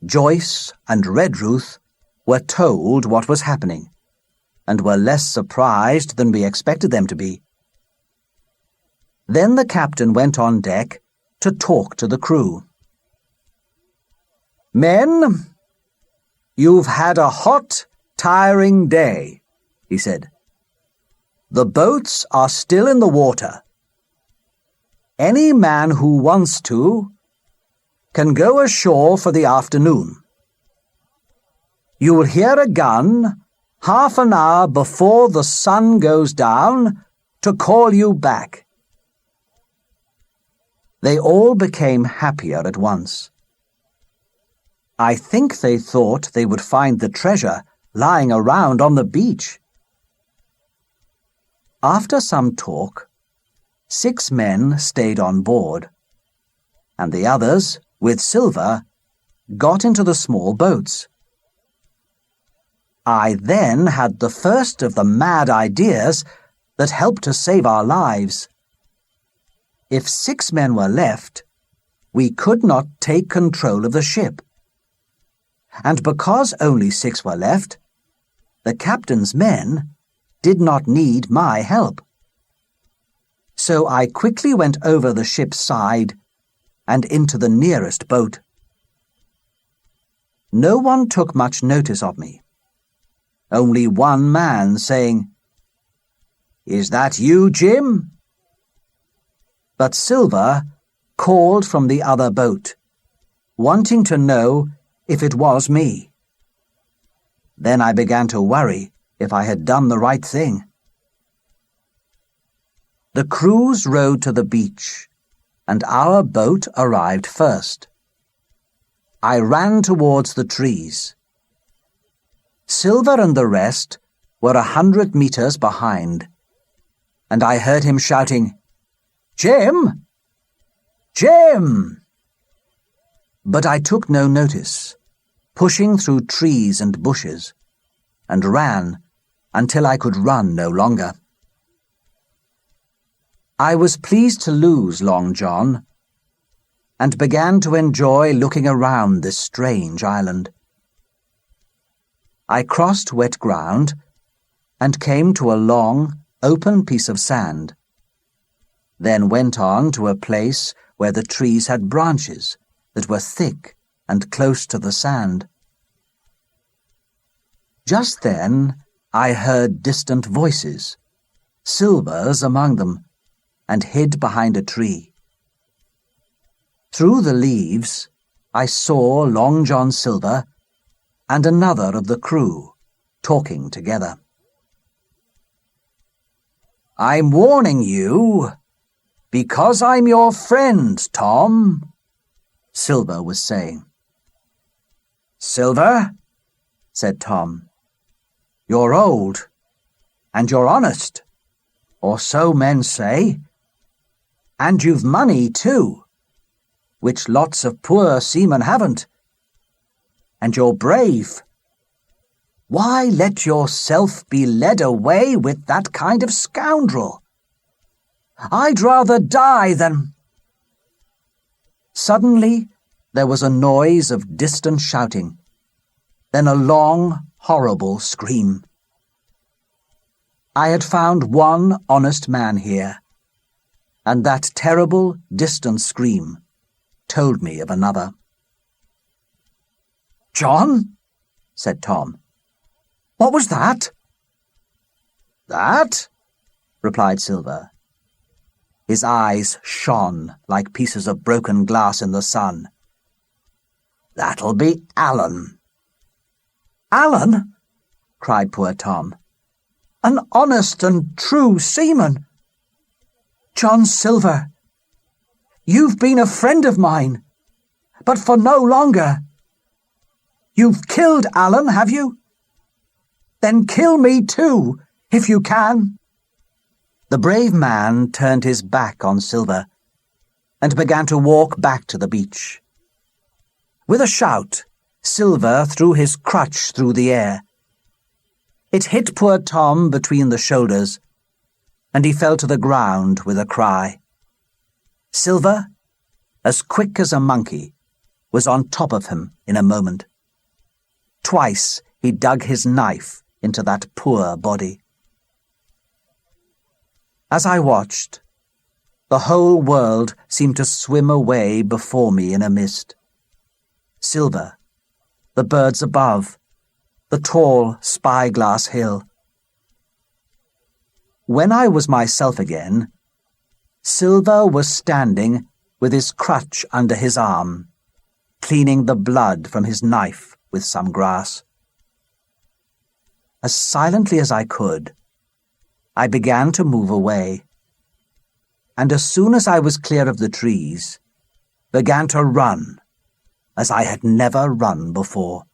Joyce, and Redruth were told what was happening, and were less surprised than we expected them to be. Then the captain went on deck to talk to the crew. "Men, you've had a hot, tiring day," he said. "The boats are still in the water. Any man who wants to can go ashore for the afternoon. You will hear a gun half an hour before the sun goes down to call you back." They all became happier at once. I think they thought they would find the treasure lying around on the beach. After some talk, 6 men stayed on board, and the others, with Silver, got into the small boats. I then had the first of the mad ideas that helped to save our lives. If 6 men were left, we could not take control of the ship. and because only 6 were left, the captain's men did not need my help. So I quickly went over the ship's side and into the nearest boat. No one took much notice of me. Only one man saying, "Is that you, Jim?" But Silver called from the other boat, wanting to know if it was me. Then I began to worry if I had done the right thing. The crews rowed to the beach, and our boat arrived first. I ran towards the trees. Silver and the rest were 100 meters behind, and I heard him shouting, "Jim! Jim!" But I took no notice, pushing through trees and bushes, and ran until I could run no longer. I was pleased to lose Long John, and began to enjoy looking around this strange island. I crossed wet ground and came to a long, open piece of sand, then went on to a place where the trees had branches that were thick and close to the sand. Just then I heard distant voices, Silver's among them, and hid behind a tree. Through the leaves I saw Long John Silver and another of the crew talking together. "I'm warning you, because I'm your friend, Tom," Silver was saying. "Silver," said Tom, "you're old, and you're honest, or so men say, and you've money too, which lots of poor seamen haven't, and you're brave. Why let yourself be led away with that kind of scoundrel? I'd rather die than—" Suddenly there was a noise of distant shouting, then a long, horrible scream. I had found one honest man here, and that terrible, distant scream told me of another. "John," said Tom, "what was that?" "That?" replied Silver. His eyes shone like pieces of broken glass in the sun. "That'll be Alan." "Alan?" cried poor Tom. "An honest and true seaman. John Silver, you've been a friend of mine, but for no longer. You've killed Alan, have you? Then kill me too, if you can." The brave man turned his back on Silver and began to walk back to the beach. With a shout, Silver threw his crutch through the air. It hit poor Tom between the shoulders, and he fell to the ground with a cry. Silver, as quick as a monkey, was on top of him in a moment. Twice he dug his knife into that poor body. As I watched, the whole world seemed to swim away before me in a mist. Silver, the birds above, the tall spyglass hill. When I was myself again, Silver was standing with his crutch under his arm, cleaning the blood from his knife with some grass. As silently as I could, I began to move away, and as soon as I was clear of the trees, began to run as I had never run before.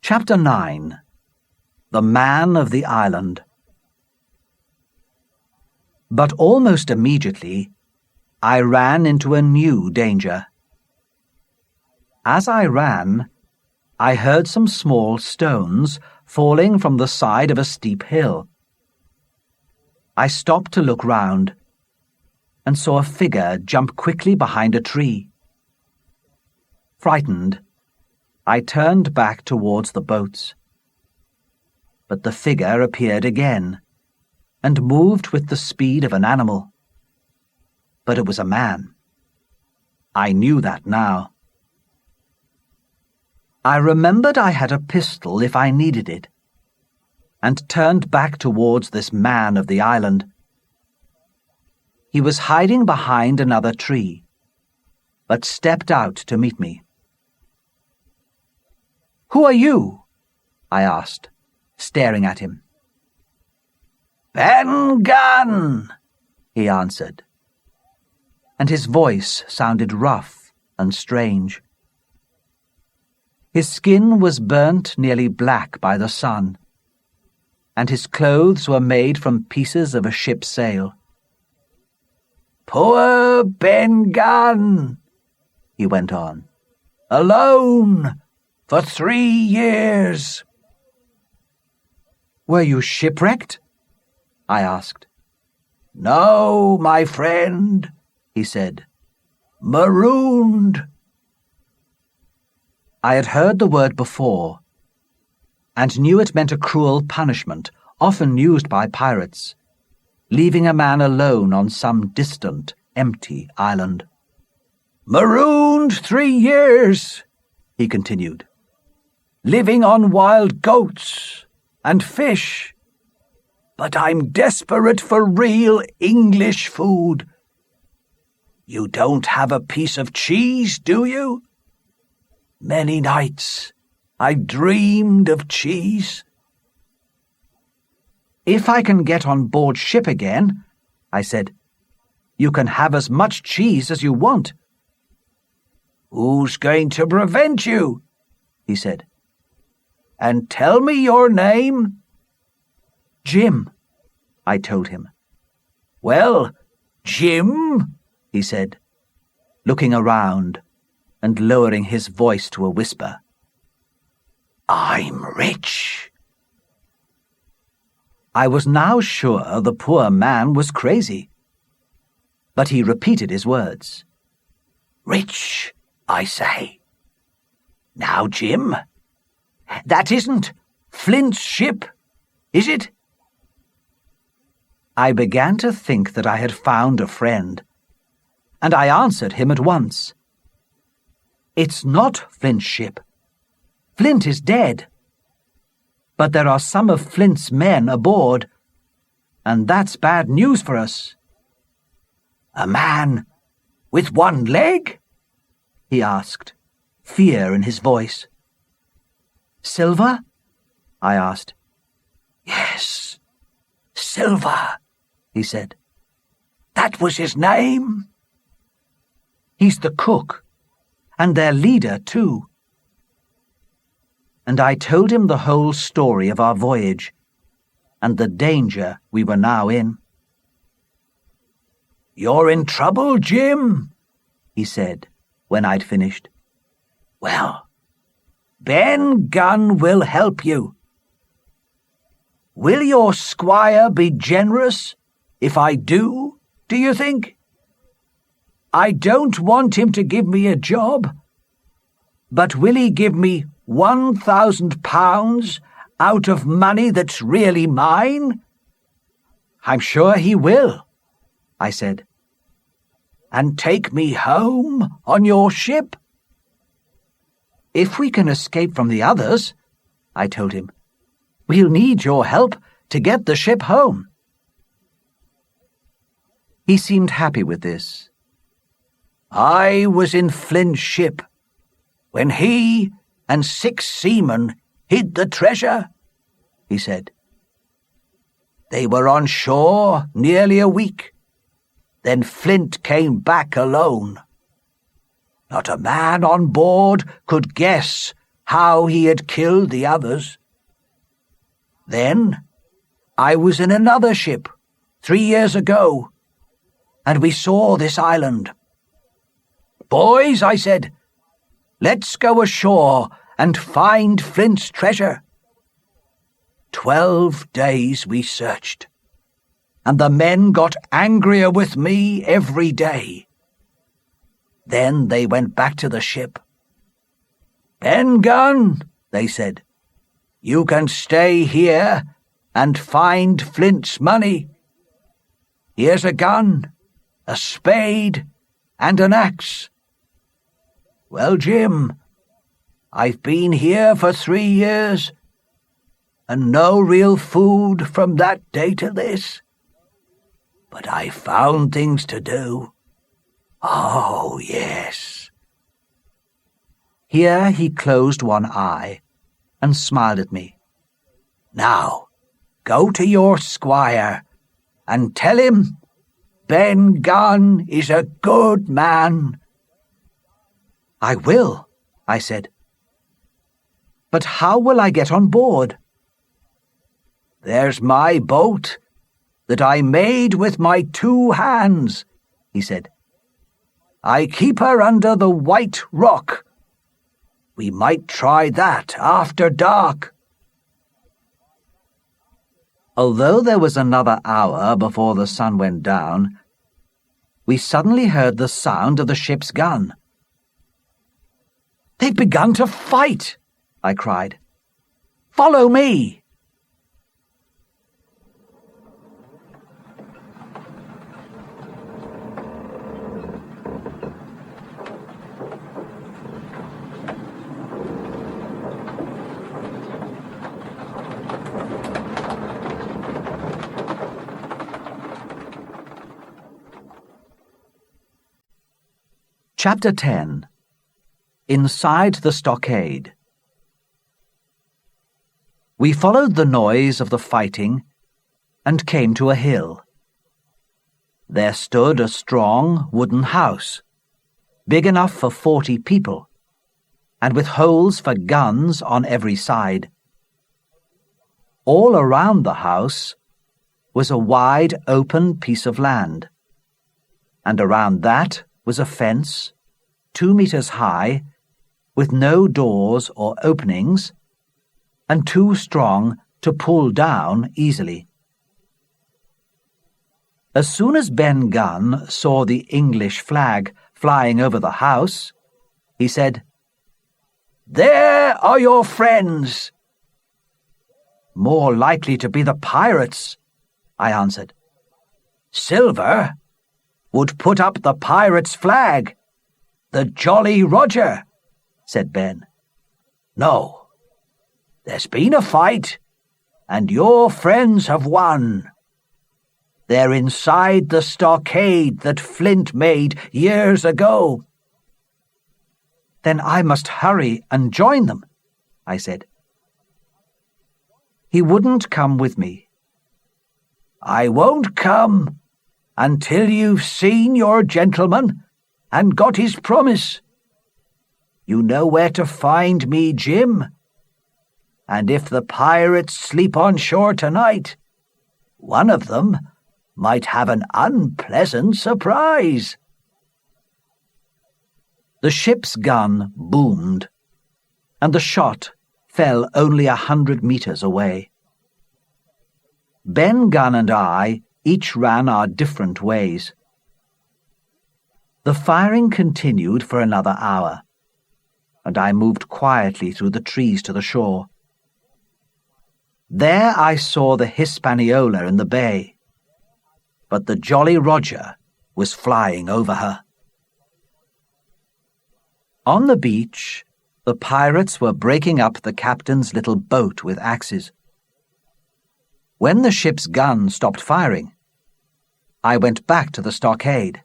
Chapter 9. The Man of the Island. But almost immediately, I ran into a new danger. As I ran, I heard some small stones falling from the side of a steep hill. I stopped to look round and saw a figure jump quickly behind a tree. Frightened, I turned back towards the boats. But the figure appeared again and moved with the speed of an animal. But it was a man. I knew that now. I remembered I had a pistol if I needed it, and turned back towards this man of the island. He was hiding behind another tree, but stepped out to meet me. "Who are you?" I asked, staring at him. "Ben Gunn," he answered, and his voice sounded rough and strange. His skin was burnt nearly black by the sun, and his clothes were made from pieces of a ship's sail. "Poor Ben Gunn," he went on, "alone for 3 years." "Were you shipwrecked?" I asked. "No, my friend," he said. "Marooned." I had heard the word before, and knew it meant a cruel punishment, often used by pirates, leaving a man alone on some distant, empty island. "Marooned 3 years," he continued, "living on wild goats and fish. But I'm desperate for real English food. You don't have a piece of cheese, do you? Many nights I've dreamed of cheese." "If I can get on board ship again," I said, "you can have as much cheese as you want." "Who's going to prevent you?" he said. "And tell me your name." "Jim," I told him. "Well, Jim," he said, looking around and lowering his voice to a whisper, "I'm rich." I was now sure the poor man was crazy, but he repeated his words. "Rich, I say. Now, Jim, that isn't Flint's ship, is it?" I began to think that I had found a friend, and I answered him at once. "It's not Flint's ship. Flint is dead. But there are some of Flint's men aboard, and that's bad news for us." "A man with one leg?" he asked, fear in his voice. "Silver?" I asked. "Yes, Silver," he said. "That was his name." "He's the cook, and their leader, too." And I told him the whole story of our voyage and the danger we were now in. "You're in trouble, Jim," he said when I'd finished. "Well, Ben Gunn will help you. Will your squire be generous if I do you think? I don't want him to give me a job, but will he give me £1,000 out of money that's really mine?" "I'm sure he will," I said. "And take me home on your ship?" "If we can escape from the others," I told him, "we'll need your help to get the ship home." He seemed happy with this. "I was in Flint's ship when he and 6 seamen hid the treasure," he said. "They were on shore nearly a week. Then Flint came back alone. Not a man on board could guess how he had killed the others. Then I was in another ship 3 years ago, and we saw this island. Boys, I said, let's go ashore and find Flint's treasure. 12 days we searched, and the men got angrier with me every day. Then they went back to the ship. Ben Gunn, they said, you can stay here and find Flint's money. Here's a gun, a spade, and an axe. Well, Jim, I've been here for 3 years, and no real food from that day to this. But I found things to do. Oh, yes. Here he closed one eye and smiled at me. Now, go to your squire and tell him Ben Gunn is a good man. I will, I said. But how will I get on board? There's my boat that I made with my 2 hands, he said. I keep her under the White Rock. We might try that after dark. Although there was another hour before the sun went down, we suddenly heard the sound of the ship's gun. They've begun to fight, I cried. Follow me. Chapter 10. Inside the Stockade. We followed the noise of the fighting and came to a hill. There stood a strong wooden house, big enough for 40 people, and with holes for guns on every side. All around the house was a wide open piece of land, and around that was a fence 2 meters high, with no doors or openings, and too strong to pull down easily. As soon as Ben Gunn saw the English flag flying over the house, he said, "There are your friends." "More likely to be the pirates," I answered. "Silver would put up the pirates' flag, the Jolly Roger," said Ben. "No, there's been a fight, and your friends have won. They're inside the stockade that Flint made years ago." "Then I must hurry and join them," I said. He wouldn't come with me. "I won't come until you've seen your gentleman and got his promise. You know where to find me, Jim. And if the pirates sleep on shore tonight, one of them might have an unpleasant surprise." The ship's gun boomed, and the shot fell only 100 meters away. Ben Gunn and I each ran our different ways. The firing continued for another hour, and I moved quietly through the trees to the shore. There I saw the Hispaniola in the bay, but the Jolly Roger was flying over her. On the beach, the pirates were breaking up the captain's little boat with axes. When the ship's gun stopped firing, I went back to the stockade.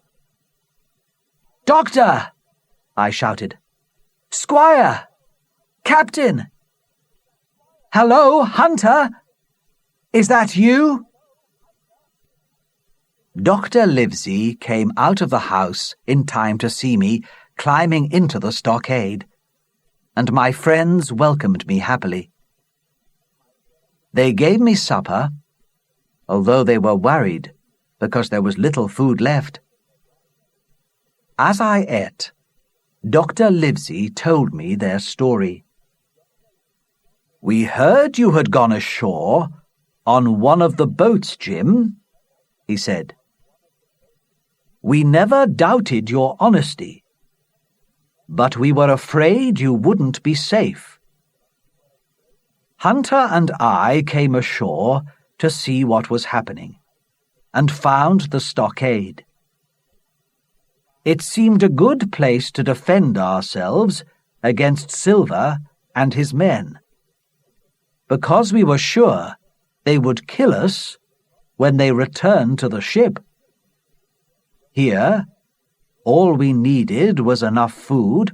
"Doctor!" I shouted. "Squire! Captain! Hello, Hunter! Is that you?" Dr. Livesey came out of the house in time to see me climbing into the stockade, and my friends welcomed me happily. They gave me supper, although they were worried because there was little food left. As I ate, Dr. Livesey told me their story. "We heard you had gone ashore on one of the boats, Jim," he said. "We never doubted your honesty, but we were afraid you wouldn't be safe. Hunter and I came ashore to see what was happening, and found the stockade. It seemed a good place to defend ourselves against Silver and his men, because we were sure they would kill us when they returned to the ship. Here, all we needed was enough food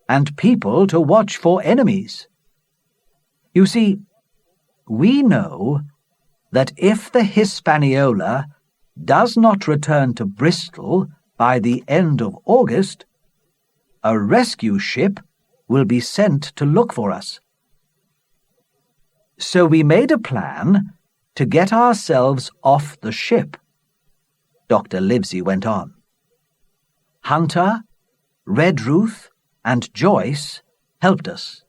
and people to watch for enemies. You see, we know that if the Hispaniola does not return to Bristol by the end of August, a rescue ship will be sent to look for us. So we made a plan to get ourselves off the ship," Dr. Livesey went on. "Hunter, Redruth, and Joyce helped us.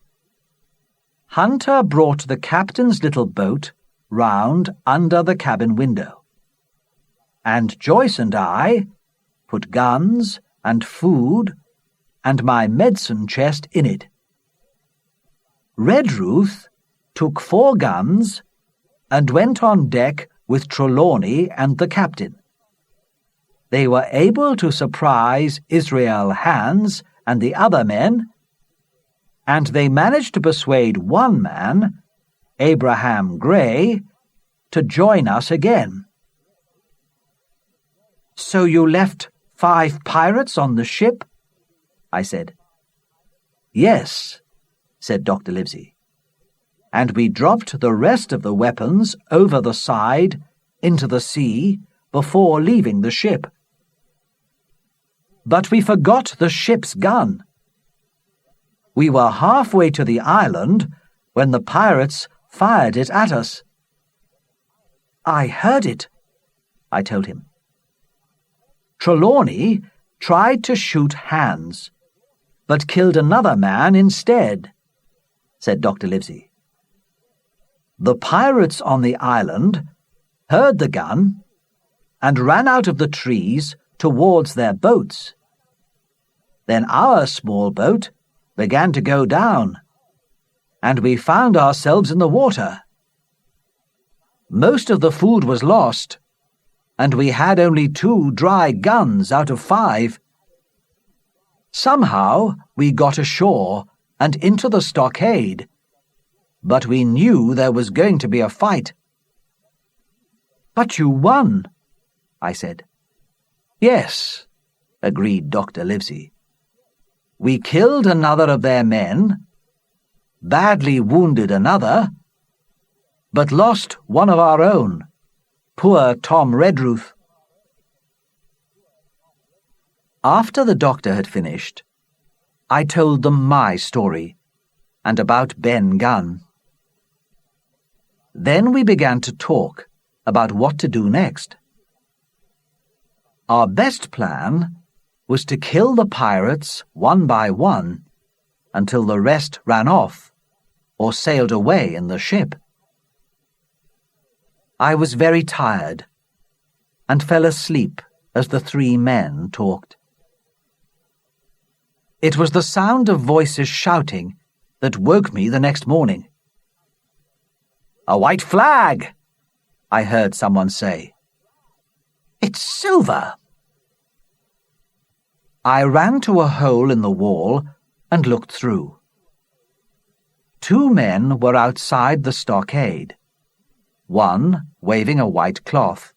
Hunter brought the captain's little boat round under the cabin window, and Joyce and I put guns and food and my medicine chest in it. Redruth took 4 guns and went on deck with Trelawney and the captain. They were able to surprise Israel Hands and the other men, and they managed to persuade one man, Abraham Gray, to join us again." "So you left 5 pirates on the ship?" I said. "Yes," said Dr. Livesey. "And we dropped the rest of the weapons over the side into the sea before leaving the ship. But we forgot the ship's gun. We were halfway to the island when the pirates fired it at us." "I heard it," I told him. "Trelawney tried to shoot Hands, but killed another man instead," said Dr. Livesey. "The pirates on the island heard the gun and ran out of the trees towards their boats. Then our small boat began to go down, and we found ourselves in the water. Most of the food was lost, and we had only 2 dry guns out of 5. Somehow we got ashore and into the stockade, but we knew there was going to be a fight." "But you won," I said. "Yes," agreed Dr. Livesey. "We killed another of their men, badly wounded another, but lost one of our own, poor Tom Redruth." After the doctor had finished, I told them my story and about Ben Gunn. Then we began to talk about what to do next. Our best plan was to kill the pirates one by one until the rest ran off or sailed away in the ship. I was very tired and fell asleep as the 3 men talked. It was the sound of voices shouting that woke me the next morning. "A white flag!" I heard someone say. "It's Silver!" I ran to a hole in the wall and looked through. 2 men were outside the stockade, one waving a white cloth.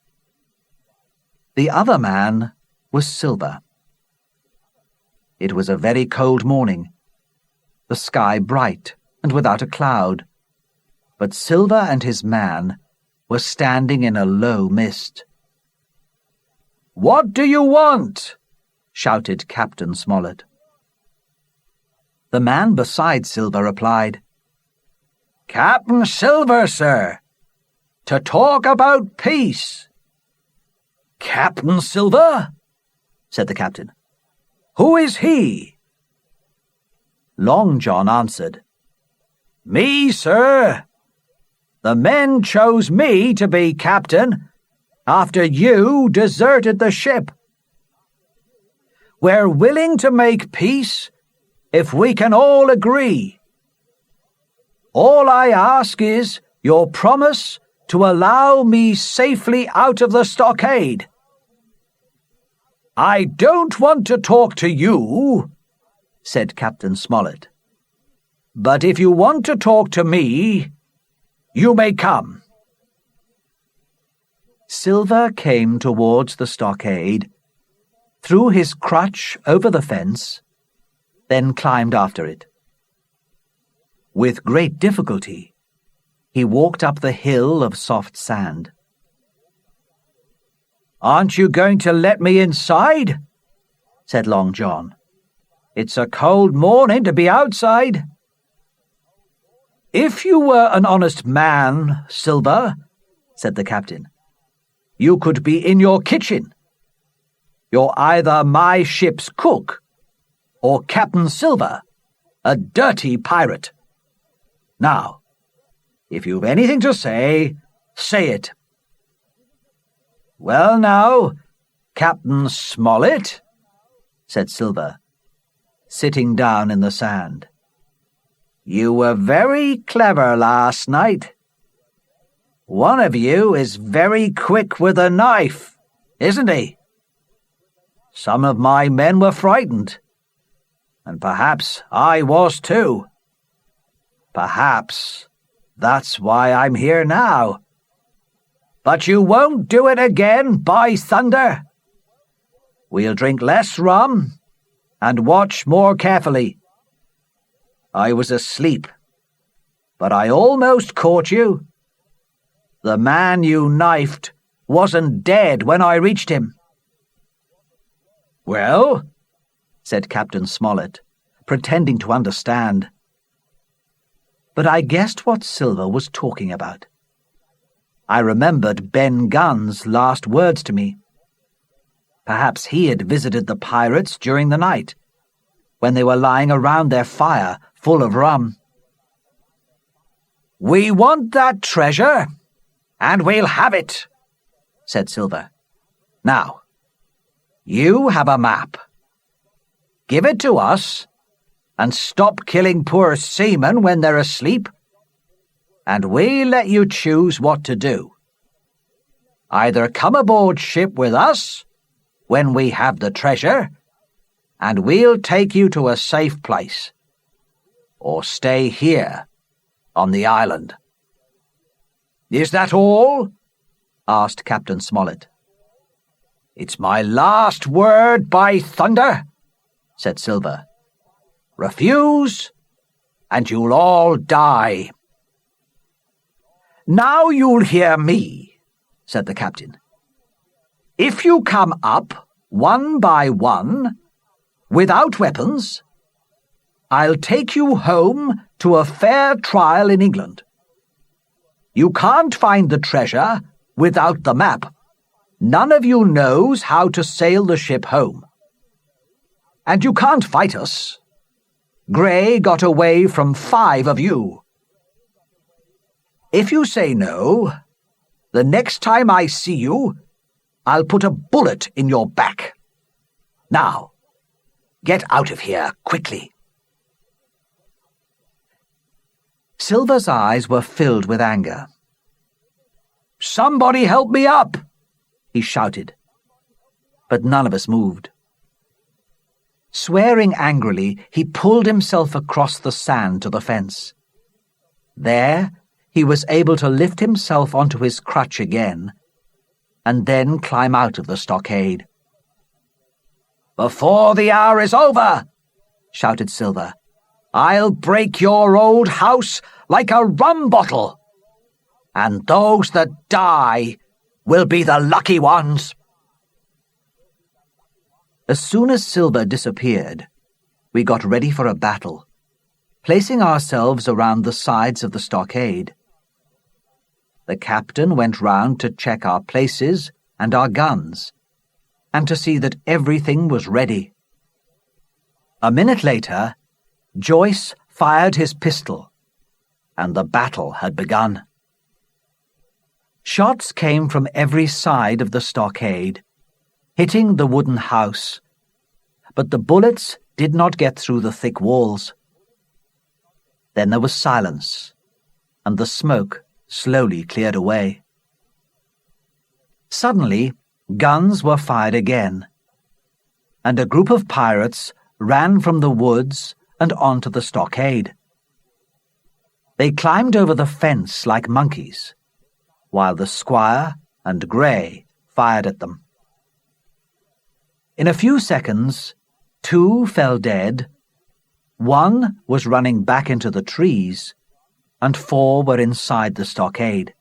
The other man was Silver. It was a very cold morning, the sky bright and without a cloud, but Silver and his man were standing in a low mist. "What do you want?" shouted Captain Smollett. The man beside Silver replied, "Captain Silver, sir, to talk about peace." "Captain Silver?" said the captain. "Who is he?" Long John answered, "Me, sir. The men chose me to be captain after you deserted the ship. We're willing to make peace if we can all agree. All I ask is your promise to allow me safely out of the stockade." "I don't want to talk to you," said Captain Smollett. "But if you want to talk to me, you may come." Silver came towards the stockade, threw his crutch over the fence, then climbed after it. With great difficulty, he walked up the hill of soft sand. "Aren't you going to let me inside?" said Long John. "It's a cold morning to be outside." "If you were an honest man, Silver," said the captain, "you could be in your kitchen. You're either my ship's cook or Captain Silver, a dirty pirate. Now, if you've anything to say, say it." "Well now, Captain Smollett," said Silver, sitting down in the sand, "you were very clever last night. One of you is very quick with a knife, isn't he? Some of my men were frightened, and perhaps I was too. Perhaps that's why I'm here now. But you won't do it again, by thunder. We'll drink less rum and watch more carefully. I was asleep, but I almost caught you. The man you knifed wasn't dead when I reached him." "Well?" said Captain Smollett, pretending to understand. But I guessed what Silver was talking about. I remembered Ben Gunn's last words to me. Perhaps he had visited the pirates during the night, when they were lying around their fire full of rum. "We want that treasure, and we'll have it," said Silver. "Now, you have a map. Give it to us, and stop killing poor seamen when they're asleep, and we'll let you choose what to do. Either come aboard ship with us when we have the treasure, and we'll take you to a safe place, or stay here on the island." "Is that all?" asked Captain Smollett. "It's my last word, by thunder," said Silver. "Refuse, and you'll all die." "Now you'll hear me," said the captain. "If you come up, one by one, without weapons, I'll take you home to a fair trial in England. You can't find the treasure without the map. None of you knows how to sail the ship home. And you can't fight us. Grey got away from 5 of you. If you say no, the next time I see you, I'll put a bullet in your back. Now, get out of here quickly." Silver's eyes were filled with anger. "Somebody help me up!" he shouted. But none of us moved. Swearing angrily, he pulled himself across the sand to the fence. There, he was able to lift himself onto his crutch again, and then climb out of the stockade. "Before the hour is over," shouted Silver, "I'll break your old house like a rum bottle, and those that die will be the lucky ones." As soon as Silver disappeared, we got ready for a battle, placing ourselves around the sides of the stockade. The captain went round to check our places and our guns, and to see that everything was ready. A minute later, Joyce fired his pistol, and the battle had begun. Shots came from every side of the stockade, hitting the wooden house, but the bullets did not get through the thick walls. Then there was silence, and the smoke slowly cleared away. Suddenly, guns were fired again, and a group of pirates ran from the woods and onto the stockade. They climbed over the fence like monkeys, while the squire and Grey fired at them. In a few seconds, 2 fell dead, 1 was running back into the trees, and 4 were inside the stockade.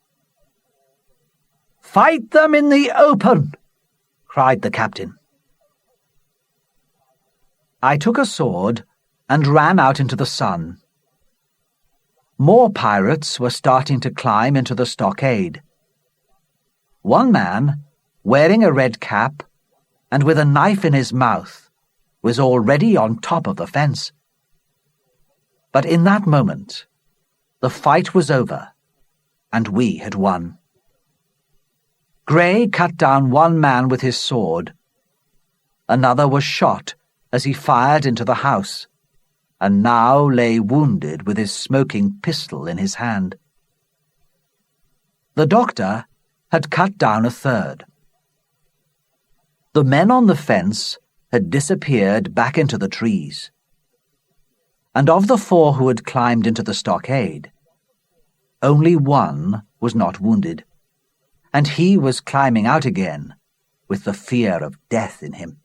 "Fight them in the open!" cried the captain. I took a sword and ran out into the sun. More pirates were starting to climb into the stockade. One man, wearing a red cap and with a knife in his mouth, was already on top of the fence. But in that moment, the fight was over, and we had won. Grey cut down one man with his sword. Another was shot as he fired into the house, and now lay wounded with his smoking pistol in his hand. The doctor had cut down a third. The men on the fence had disappeared back into the trees, and of the 4 who had climbed into the stockade, only 1 was not wounded, and he was climbing out again with the fear of death in him.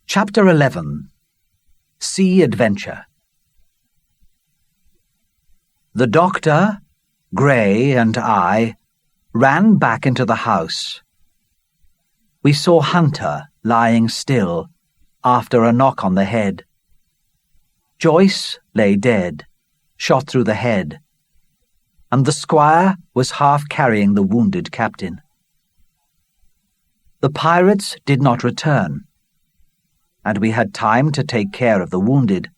Chapter 11. Sea Adventure. The doctor, Grey, and I ran back into the house. We saw Hunter lying still after a knock on the head. Joyce lay dead, shot through the head, and the squire was half carrying the wounded captain. The pirates did not return, and we had time to take care of the wounded.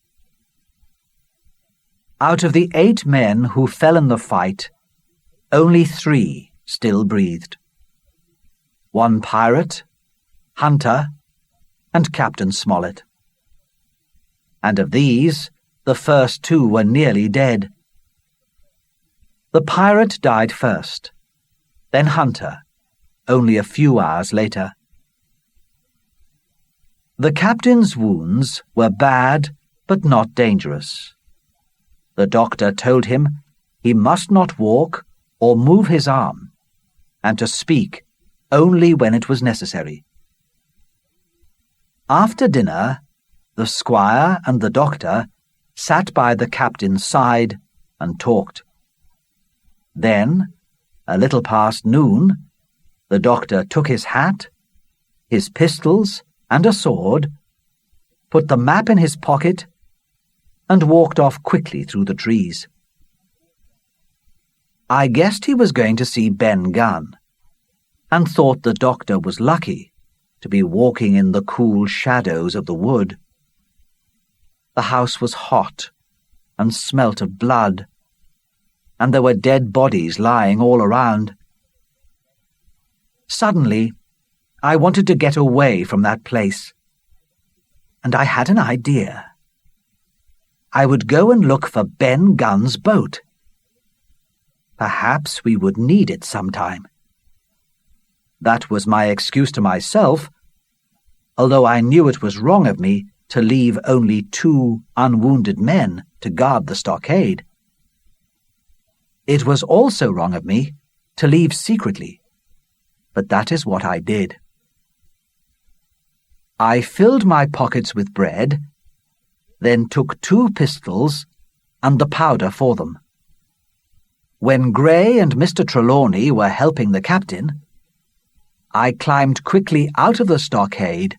Out of the 8 men who fell in the fight, only 3 still breathed. 1 pirate, Hunter, and Captain Smollett. And of these, the first 2 were nearly dead. The pirate died first, then Hunter, only a few hours later. The captain's wounds were bad but not dangerous. The doctor told him he must not walk or move his arm, and to speak only when it was necessary. After dinner, the squire and the doctor sat by the captain's side and talked. Then, a little past noon, the doctor took his hat, his pistols, and a sword, put the map in his pocket, and walked off quickly through the trees. I guessed he was going to see Ben Gunn, and thought the doctor was lucky to be walking in the cool shadows of the wood. The house was hot and smelt of blood, and there were dead bodies lying all around. Suddenly, I wanted to get away from that place, and I had an idea. I would go and look for Ben Gunn's boat. Perhaps we would need it sometime. That was my excuse to myself, although I knew it was wrong of me to leave only 2 unwounded men to guard the stockade. It was also wrong of me to leave secretly, but that is what I did. I filled my pockets with bread, then took 2 pistols and the powder for them, When Gray and Mr. Trelawney were helping the captain, I climbed quickly out of the stockade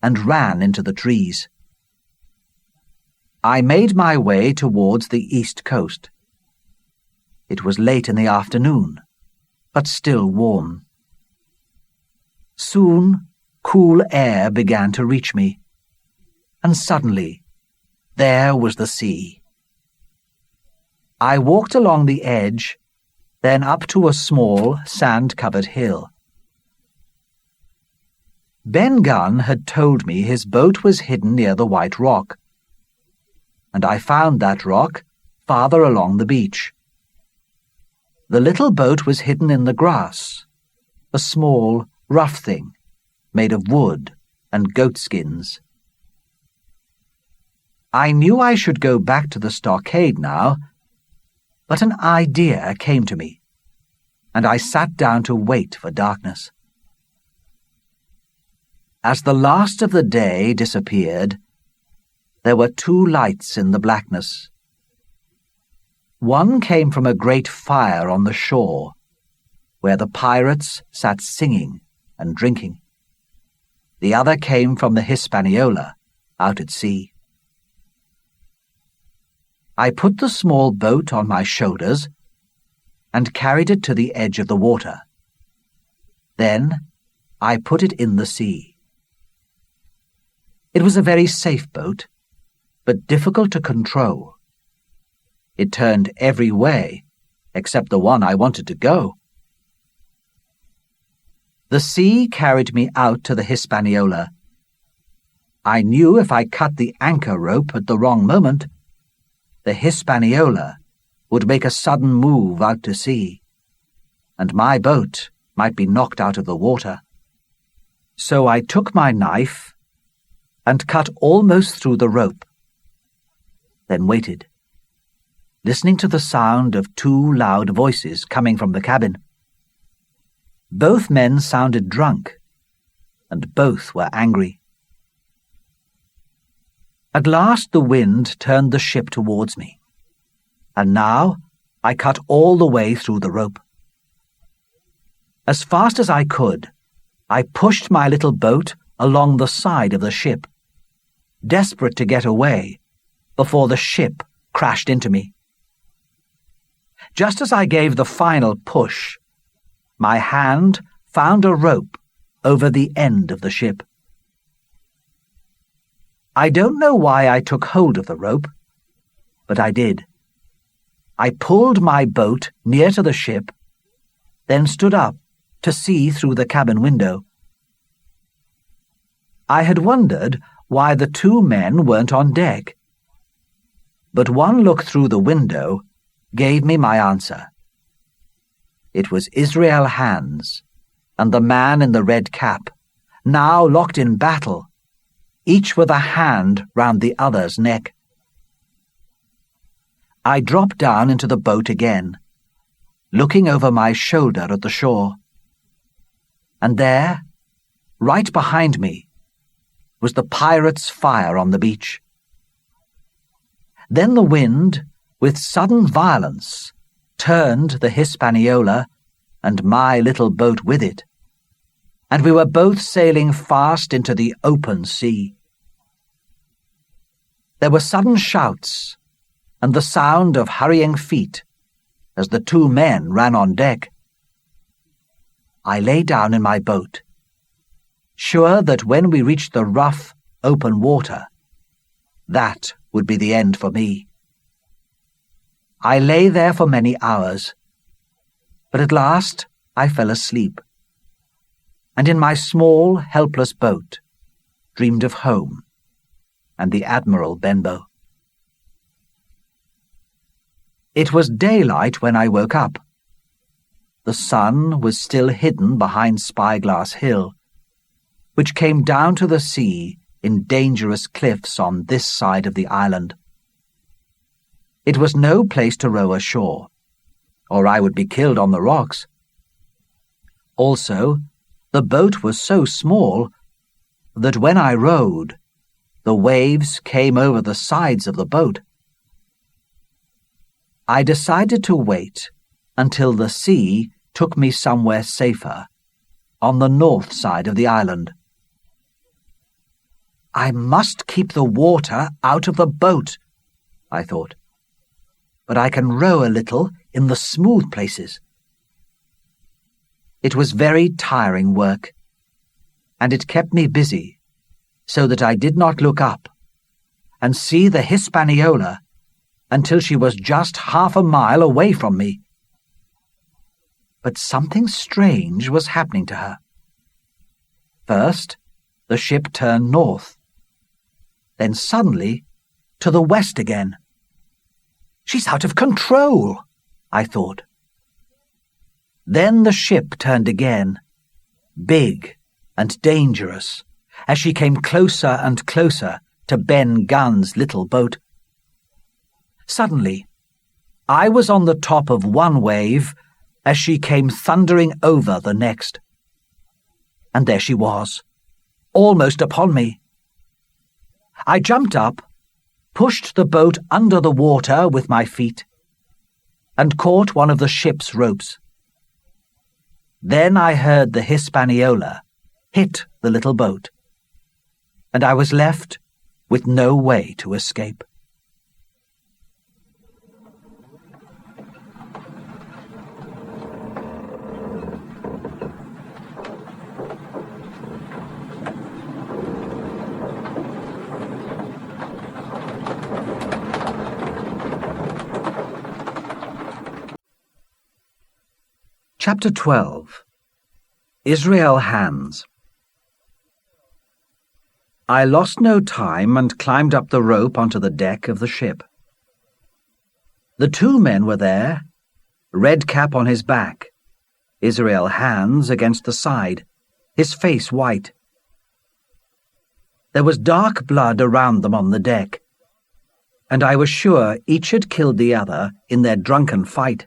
and ran into the trees. I made my way towards the east coast. It was late in the afternoon, but still warm. Soon, cool air began to reach me, and suddenly, there was the sea. I walked along the edge, then up to a small, sand-covered hill. Ben Gunn had told me his boat was hidden near the White Rock, and I found that rock farther along the beach. The little boat was hidden in the grass, a small, rough thing made of wood and goatskins. I knew I should go back to the stockade now, but an idea came to me, and I sat down to wait for darkness. As the last of the day disappeared, there were two lights in the blackness. One came from a great fire on the shore, where the pirates sat singing and drinking. The other came from the Hispaniola, out at sea. I put the small boat on my shoulders and carried it to the edge of the water. Then I put it in the sea. It was a very safe boat, but difficult to control. It turned every way, except the one I wanted to go. The sea carried me out to the Hispaniola. I knew if I cut the anchor rope at the wrong moment, the Hispaniola would make a sudden move out to sea, and my boat might be knocked out of the water. So I took my knife and cut almost through the rope, then waited, listening to the sound of two loud voices coming from the cabin. Both men sounded drunk, and both were angry. At last the wind turned the ship towards me, and now I cut all the way through the rope. As fast as I could, I pushed my little boat along the side of the ship, desperate to get away before the ship crashed into me. Just as I gave the final push, my hand found a rope over the end of the ship. I don't know why I took hold of the rope, but I did. I pulled my boat near to the ship, then stood up to see through the cabin window. I had wondered why the two men weren't on deck, but one look through the window gave me my answer. It was Israel Hands and the man in the red cap, now locked in battle, each with a hand round the other's neck. I dropped down into the boat again, looking over my shoulder at the shore. And there, right behind me, was the pirates' fire on the beach. Then the wind, with sudden violence, turned the Hispaniola and my little boat with it, and we were both sailing fast into the open sea. There were sudden shouts and the sound of hurrying feet as the two men ran on deck. I lay down in my boat, sure that when we reached the rough, open water, that would be the end for me. I lay there for many hours, but at last I fell asleep, and in my small, helpless boat dreamed of home and the Admiral Benbow. It was daylight when I woke up. The sun was still hidden behind Spyglass Hill, which came down to the sea in dangerous cliffs on this side of the island. It was no place to row ashore, or I would be killed on the rocks. Also, the boat was so small that when I rowed, the waves came over the sides of the boat. I decided to wait until the sea took me somewhere safer, on the north side of the island. I must keep the water out of the boat, I thought, but I can row a little in the smooth places. It was very tiring work, and it kept me busy, so that I did not look up and see the Hispaniola until she was just half a mile away from me. But something strange was happening to her. First, the ship turned north, then suddenly to the west again. She's out of control, I thought. Then the ship turned again, big and dangerous, as she came closer and closer to Ben Gunn's little boat. Suddenly, I was on the top of one wave as she came thundering over the next. And there she was, almost upon me. I jumped up, pushed the boat under the water with my feet, and caught one of the ship's ropes. Then I heard the Hispaniola hit the little boat, and I was left with no way to escape. Chapter 12. Israel Hands. I lost no time and climbed up the rope onto the deck of the ship. The two men were there, Redcap on his back, Israel Hands against the side, his face white. There was dark blood around them on the deck, and I was sure each had killed the other in their drunken fight.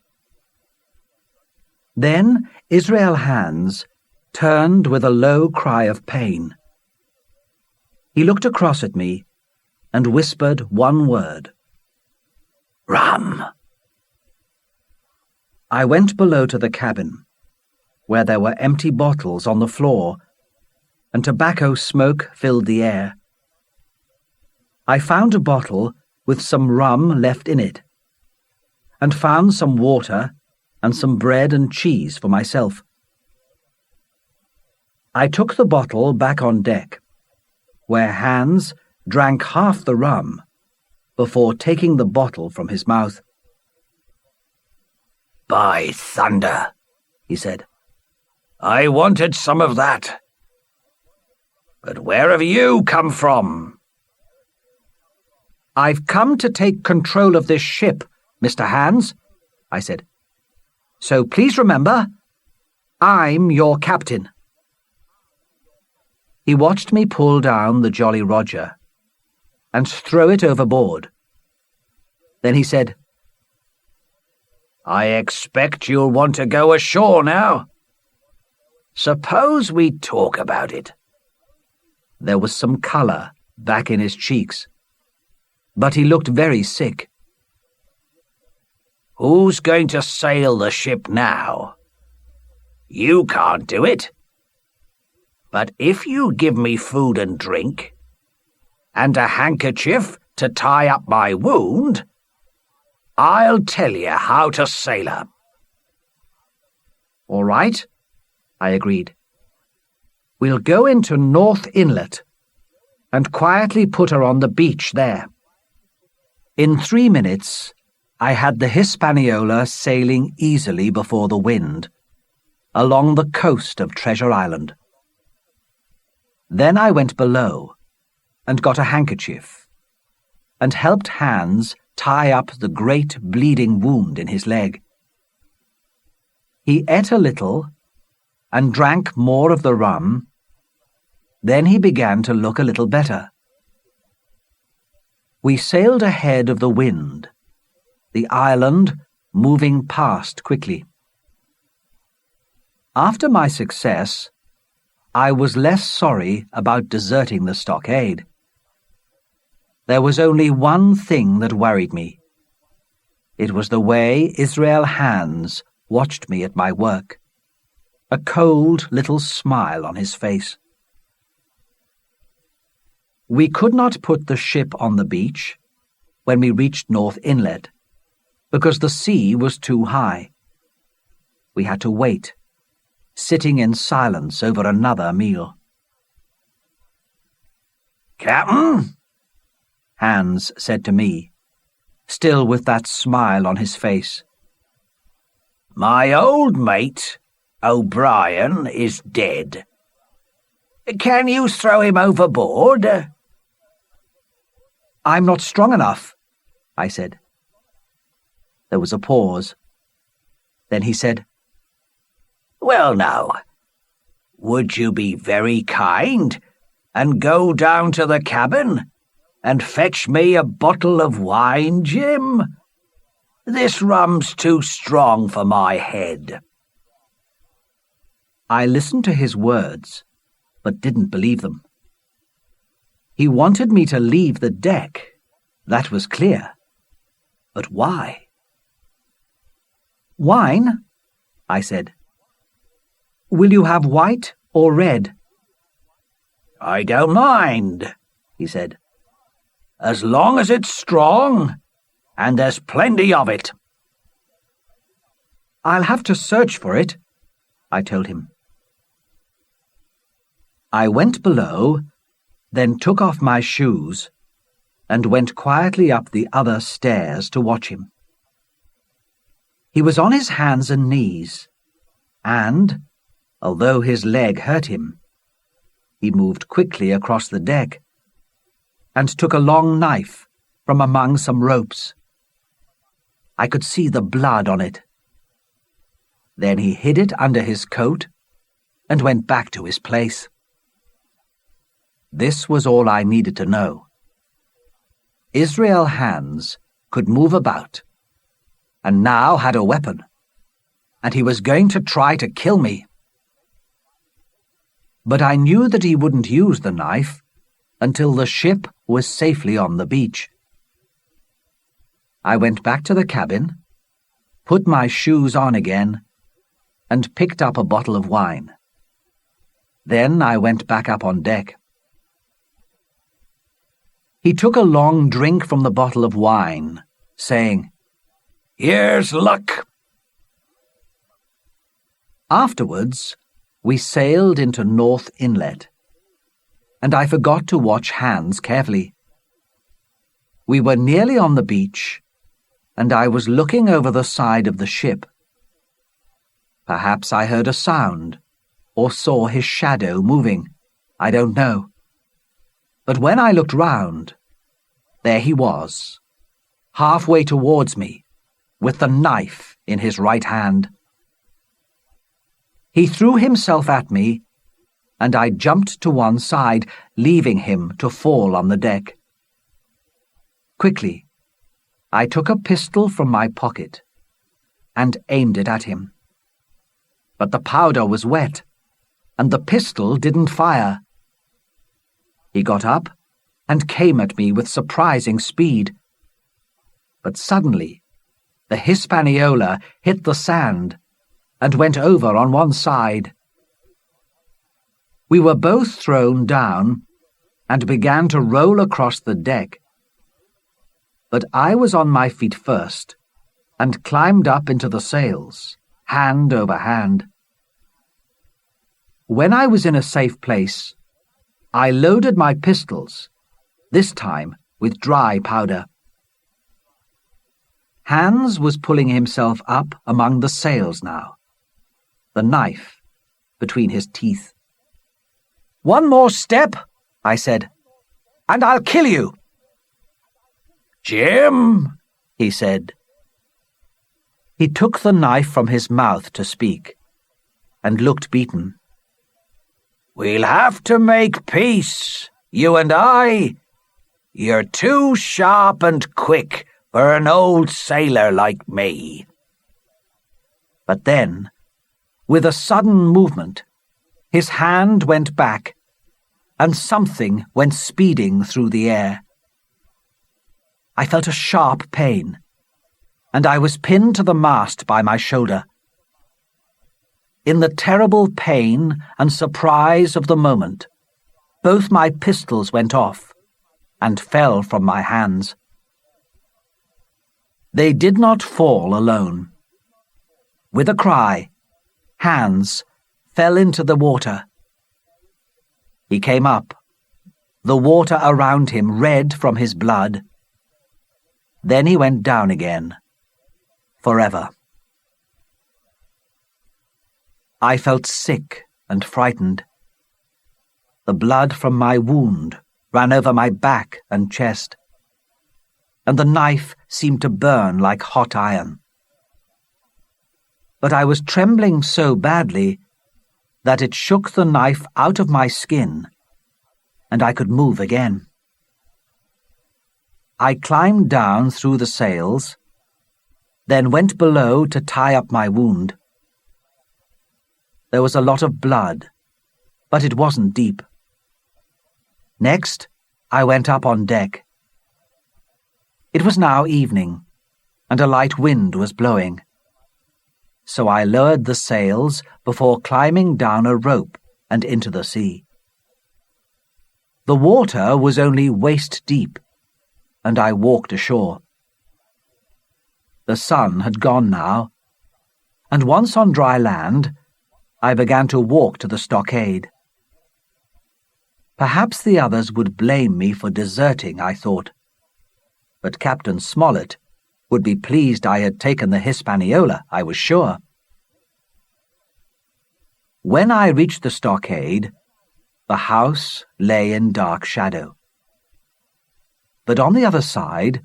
Then Israel Hands turned with a low cry of pain. He looked across at me and whispered one word. "Rum." I went below to the cabin, where there were empty bottles on the floor, and tobacco smoke filled the air. I found a bottle with some rum left in it, and found some water and some bread and cheese for myself. I took the bottle back on deck, where Hands drank half the rum before taking the bottle from his mouth. "By thunder," he said, "I wanted some of that. But where have you come from?" "I've come to take control of this ship, Mr. Hands," I said. "So please remember, I'm your captain." He watched me pull down the Jolly Roger and throw it overboard. Then he said, "I expect you'll want to go ashore now. Suppose we talk about it." There was some colour back in his cheeks, but he looked very sick. "Who's going to sail the ship now? You can't do it. But if you give me food and drink, and a handkerchief to tie up my wound, I'll tell you how to sail her." "All right," I agreed. "We'll go into North Inlet and quietly put her on the beach there." In 3 minutes, I had the Hispaniola sailing easily before the wind, along the coast of Treasure Island. Then I went below and got a handkerchief, and helped Hands tie up the great bleeding wound in his leg. He ate a little and drank more of the rum. Then he began to look a little better. We sailed ahead of the wind, the island moving past quickly. After my success, I was less sorry about deserting the stockade. There was only one thing that worried me. It was the way Israel Hands watched me at my work, a cold little smile on his face. We could not put the ship on the beach when we reached North Inlet, because the sea was too high. We had to wait, sitting in silence over another meal. "Captain," Hans said to me, still with that smile on his face, "my old mate, O'Brien, is dead. Can you throw him overboard?" "I'm not strong enough," I said. There was a pause. Then he said, "Well now, would you be very kind and go down to the cabin and fetch me a bottle of wine, Jim? This rum's too strong for my head." I listened to his words, but didn't believe them. He wanted me to leave the deck, that was clear. But why? "Wine?" I said. "Will you have white or red?" "I don't mind," he said, "as long as it's strong, and there's plenty of it." "I'll have to search for it," I told him. I went below, then took off my shoes, and went quietly up the other stairs to watch him. He was on his hands and knees, and, although his leg hurt him, he moved quickly across the deck and took a long knife from among some ropes. I could see the blood on it. Then he hid it under his coat and went back to his place. This was all I needed to know. Israel Hands could move about, and now had a weapon, and he was going to try to kill me. But I knew that he wouldn't use the knife until the ship was safely on the beach. I went back to the cabin, put my shoes on again, and picked up a bottle of wine. Then I went back up on deck. He took a long drink from the bottle of wine, saying, "Here's luck." Afterwards, we sailed into North Inlet, and I forgot to watch Hans carefully. We were nearly on the beach, and I was looking over the side of the ship. Perhaps I heard a sound, or saw his shadow moving. I don't know. But when I looked round, there he was, halfway towards me, with the knife in his right hand. He threw himself at me, and I jumped to one side, leaving him to fall on the deck. Quickly, I took a pistol from my pocket and aimed it at him. But the powder was wet, and the pistol didn't fire. He got up and came at me with surprising speed. But suddenly, the Hispaniola hit the sand and went over on one side. We were both thrown down and began to roll across the deck. But I was on my feet first and climbed up into the sails, hand over hand. When I was in a safe place, I loaded my pistols, this time with dry powder. Hans was pulling himself up among the sails now, the knife between his teeth. "One more step," I said, "and I'll kill you." "Jim," he said. He took the knife from his mouth to speak, and looked beaten. "We'll have to make peace, you and I. You're too sharp and quick for an old sailor like me." But then, with a sudden movement, his hand went back, and something went speeding through the air. I felt a sharp pain, and I was pinned to the mast by my shoulder. In the terrible pain and surprise of the moment, both my pistols went off and fell from my hands. They did not fall alone. With a cry, Hans fell into the water. He came up, the water around him red from his blood. Then he went down again, forever. I felt sick and frightened. The blood from my wound ran over my back and chest, and the knife seemed to burn like hot iron. But I was trembling so badly that it shook the knife out of my skin, and I could move again. I climbed down through the sails, then went below to tie up my wound. There was a lot of blood, but it wasn't deep. Next, I went up on deck. It was now evening, and a light wind was blowing. So I lowered the sails before climbing down a rope and into the sea. The water was only waist deep, and I walked ashore. The sun had gone now, and once on dry land, I began to walk to the stockade. Perhaps the others would blame me for deserting, I thought, but Captain Smollett would be pleased I had taken the Hispaniola, I was sure. When I reached the stockade, the house lay in dark shadow. But on the other side,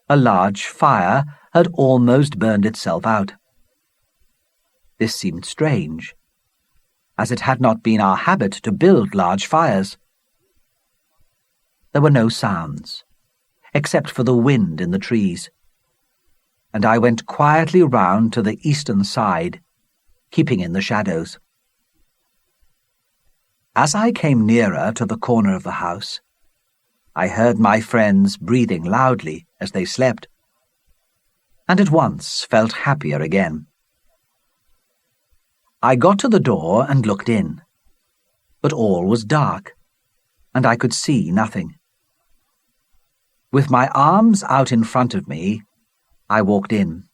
a large fire had almost burned itself out. This seemed strange, as it had not been our habit to build large fires. There were no sounds, except for the wind in the trees, and I went quietly round to the eastern side, keeping in the shadows. As I came nearer to the corner of the house, I heard my friends breathing loudly as they slept, and at once felt happier again. I got to the door and looked in, but all was dark, and I could see nothing. With my arms out in front of me, I walked in.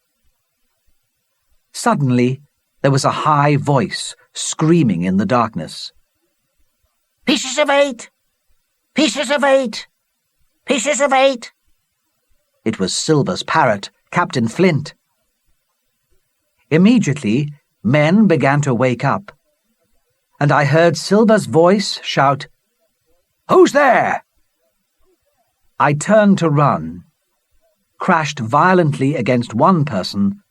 Suddenly, there was a high voice screaming in the darkness. "Pieces of 8! Pieces of 8! Pieces of 8!" It was Silver's parrot, Captain Flint. Immediately, men began to wake up, and I heard Silver's voice shout, "Who's there?" I turned to run, crashed violently against one person,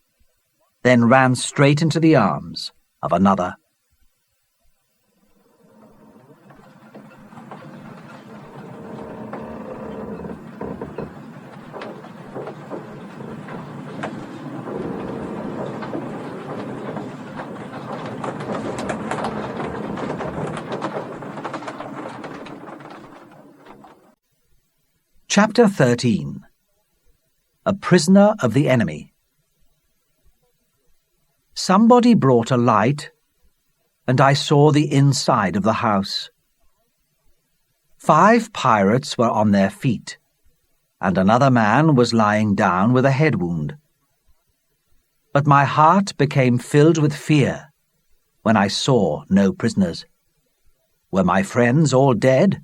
then ran straight into the arms of another. Chapter 13. A Prisoner of the Enemy. Somebody brought a light, and I saw the inside of the house. 5 pirates were on their feet, and another man was lying down with a head wound. But my heart became filled with fear when I saw no prisoners. Were my friends all dead?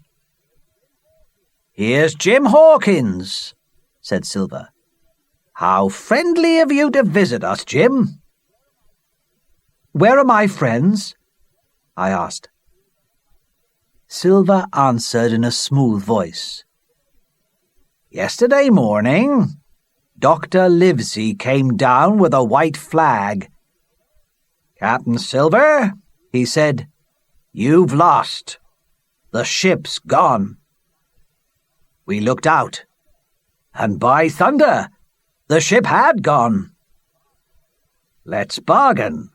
"Here's Jim Hawkins," said Silver. "How friendly of you to visit us, Jim." "Where are my friends?" I asked. Silver answered in a smooth voice. "Yesterday morning, Dr. Livesey came down with a white flag. 'Captain Silver,' he said, 'you've lost. The ship's gone.' We looked out, and by thunder, the ship had gone. 'Let's bargain,'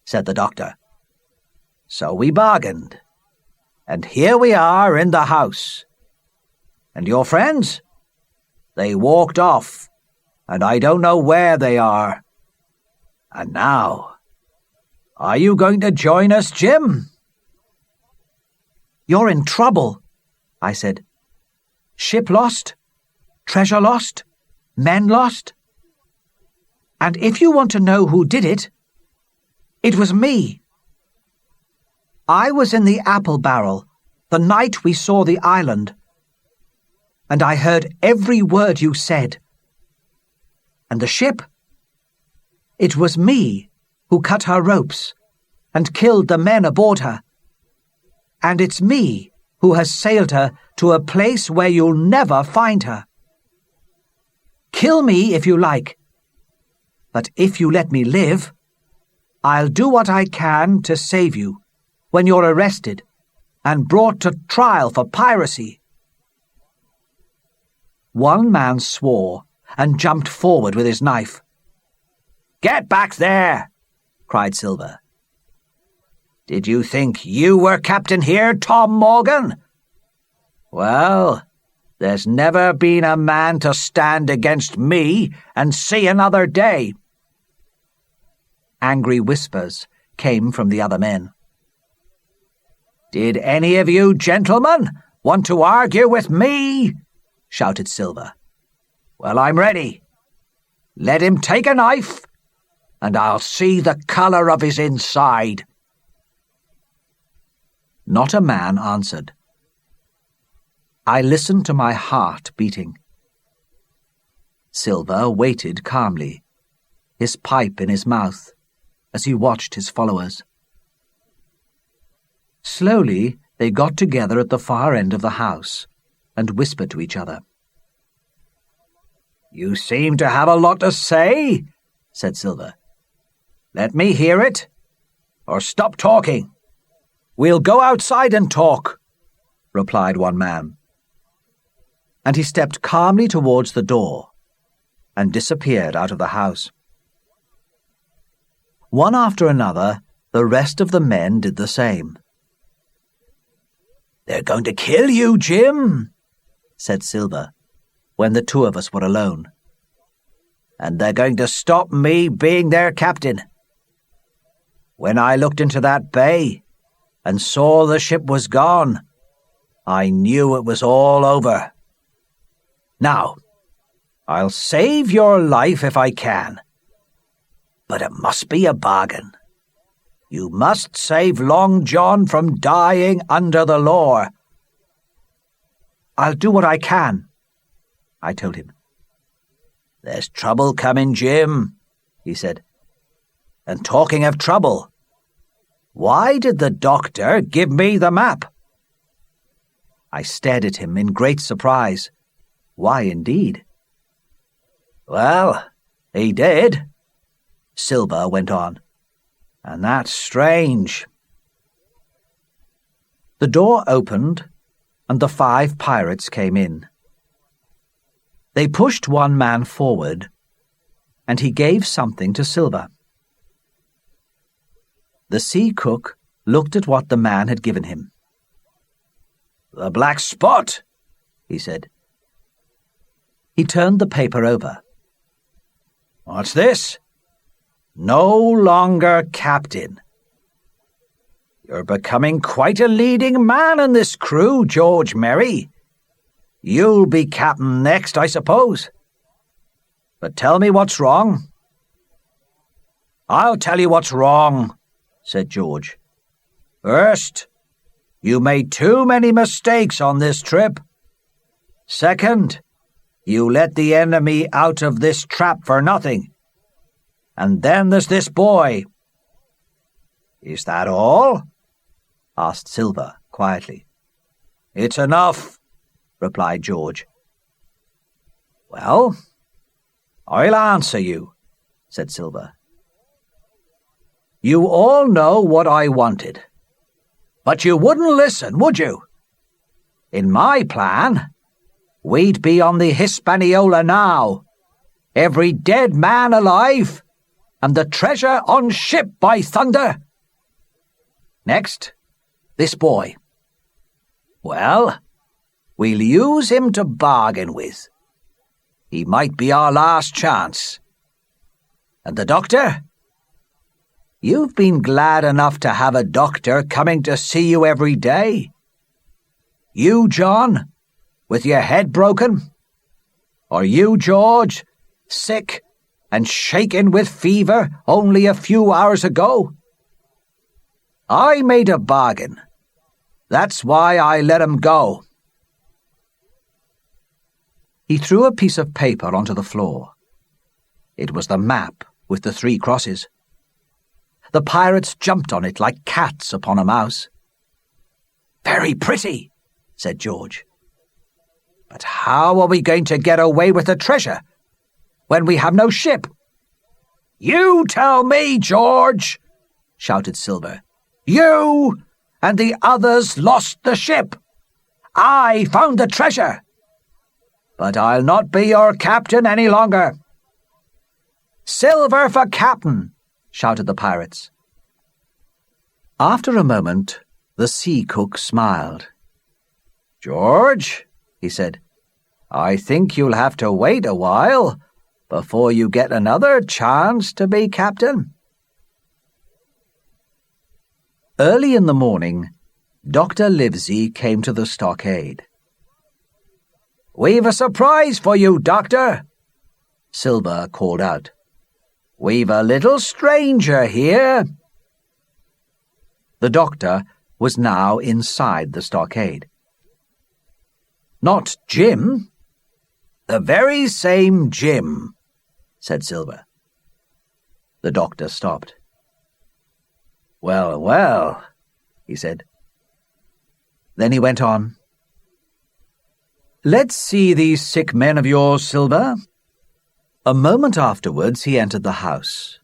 said the doctor. So we bargained, and here we are in the house. And your friends? They walked off, and I don't know where they are. And now, Are you going to join us, Jim?" "You're in trouble," I said. "Ship lost, treasure lost, men lost. And if you want to know who did it, it was me. I was in the apple barrel the night we saw the island, and I heard every word you said. And the ship? It was me who cut her ropes and killed the men aboard her. And it's me who has sailed her to a place where you'll never find her. Kill me if you like, but if you let me live, I'll do what I can to save you when you're arrested and brought to trial for piracy." One man swore and jumped forward with his knife. "Get back there!" cried Silver. "Did you think you were captain here, Tom Morgan? Well, there's never been a man to stand against me and see another day." Angry whispers came from the other men. "Did any of you gentlemen want to argue with me?" shouted Silver. "Well, I'm ready. Let him take a knife, and I'll see the colour of his inside." Not a man answered. I listened to my heart beating. Silver waited calmly, his pipe in his mouth, as he watched his followers. Slowly they got together at the far end of the house and whispered to each other. "You seem to have a lot to say," said Silver. "Let me hear it, or stop talking." "We'll go outside and talk," replied one man. And he stepped calmly towards the door and disappeared out of the house. One after another, the rest of the men did the same. "They're going to kill you, Jim," said Silver, when the two of us were alone. "And they're going to stop me being their captain. When I looked into that bay and saw the ship was gone, I knew it was all over. Now, I'll save your life if I can. But it must be a bargain. You must save Long John from dying under the law." "I'll do what I can," I told him. "There's trouble coming, Jim," he said. "And talking of trouble, why did the doctor give me the map?" I stared at him in great surprise. Why, indeed? "Well, he did," Silver went on. "And that's strange." The door opened, and the 5 pirates came in. They pushed one man forward, and he gave something to Silver. The sea cook looked at what the man had given him. "The black spot," he said. He turned the paper over. "What's this? No longer captain. You're becoming quite a leading man in this crew, George Merry. You'll be captain next, I suppose. But tell me what's wrong." "I'll tell you what's wrong," said George. "First, you made too many mistakes on this trip. Second, you let the enemy out of this trap for nothing. And then there's this boy." "Is that all?" asked Silver quietly. "It's enough," replied George. "Well, I'll answer you," said Silver. "You all know what I wanted. But you wouldn't listen, would you? In my plan, we'd be on the Hispaniola now, every dead man alive, and the treasure on ship, by thunder. Next, this boy. Well, we'll use him to bargain with. He might be our last chance. And the doctor? You've been glad enough to have a doctor coming to see you every day. You, John, with your head broken? Or you, George, sick and shaken with fever only a few hours ago? I made a bargain. That's why I let him go." He threw a piece of paper onto the floor. It was the map with the 3 crosses. The pirates jumped on it like cats upon a mouse. "Very pretty," said George. "But how are we going to get away with the treasure when we have no ship?" "You tell me, George," shouted Silver. "You and the others lost the ship. I found the treasure. But I'll not be your captain any longer." "Silver for captain," shouted the pirates. After a moment, the sea cook smiled. "George," he said, "I think you'll have to wait a while before you get another chance to be captain." Early in the morning, Dr. Livesey came to the stockade. "We've a surprise for you, Doctor," Silver called out. "We've a little stranger here." The doctor was now inside the stockade. "Not Jim?" "The very same Jim," said Silver. The doctor stopped. "Well, well," he said. Then he went on. "Let's see these sick men of yours, Silver." A moment afterwards he entered the house.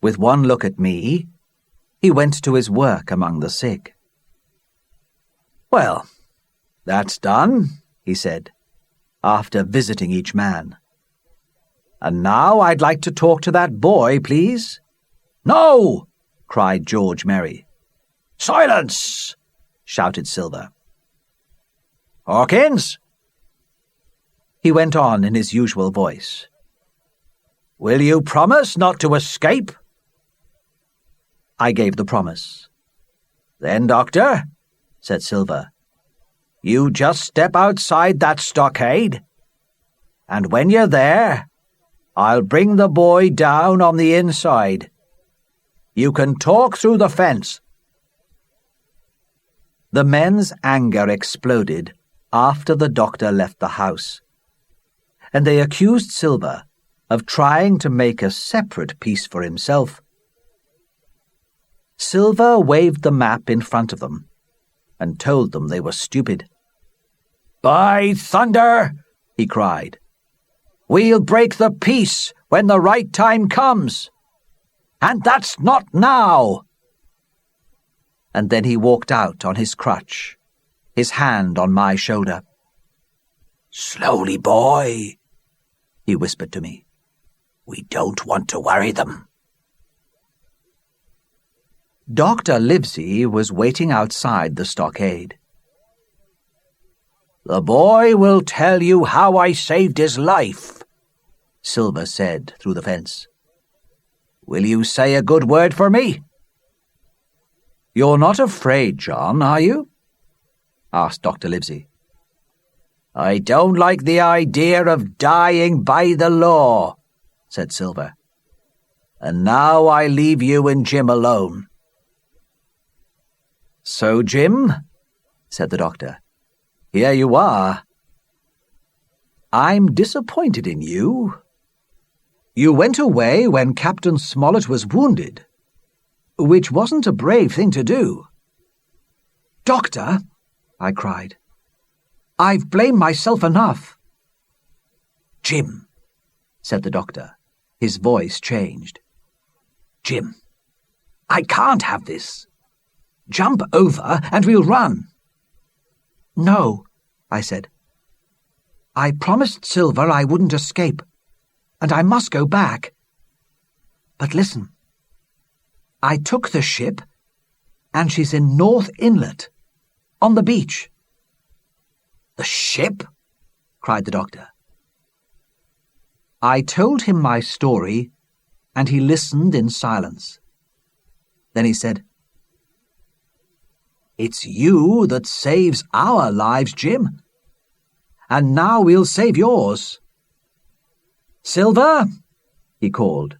With one look at me, he went to his work among the sick. "Well, that's done," he said, after visiting each man. "And now I'd like to talk to that boy, please." "No!" cried George Merry. "Silence!" shouted Silver. "Hawkins," he went on in his usual voice, "will you promise not to escape?" I gave the promise. "Then, Doctor," said Silver, "you just step outside that stockade, and when you're there, I'll bring the boy down on the inside. You can talk through the fence." The men's anger exploded after the doctor left the house, and they accused Silver of trying to make a separate peace for himself. Silver waved the map in front of them and told them they were stupid. "By thunder," he cried, "we'll break the peace when the right time comes. And that's not now." And then he walked out on his crutch, his hand on my shoulder. "Slowly, boy," he whispered to me. "We don't want to worry them." Dr. Livesey was waiting outside the stockade. "The boy will tell you how I saved his life," Silver said through the fence. "Will you say a good word for me?" "You're not afraid, John, are you?" asked Dr. Livesey. "I don't like the idea of dying by the law," said Silver. "And now I leave you and Jim alone." "So, Jim," said the doctor, "here you are. I'm disappointed in you. You went away when Captain Smollett was wounded, which wasn't a brave thing to do." "Doctor," I cried, "I've blamed myself enough." "Jim," said the doctor. His voice changed. "Jim, I can't have this. Jump over and we'll run." "No," I said. "I promised Silver I wouldn't escape, and I must go back. But listen. I took the ship, and she's in North Inlet, on the beach." "The ship?" cried the doctor. I told him my story, and he listened in silence. Then he said, "It's you that saves our lives, Jim. And now we'll save yours. Silver," he called.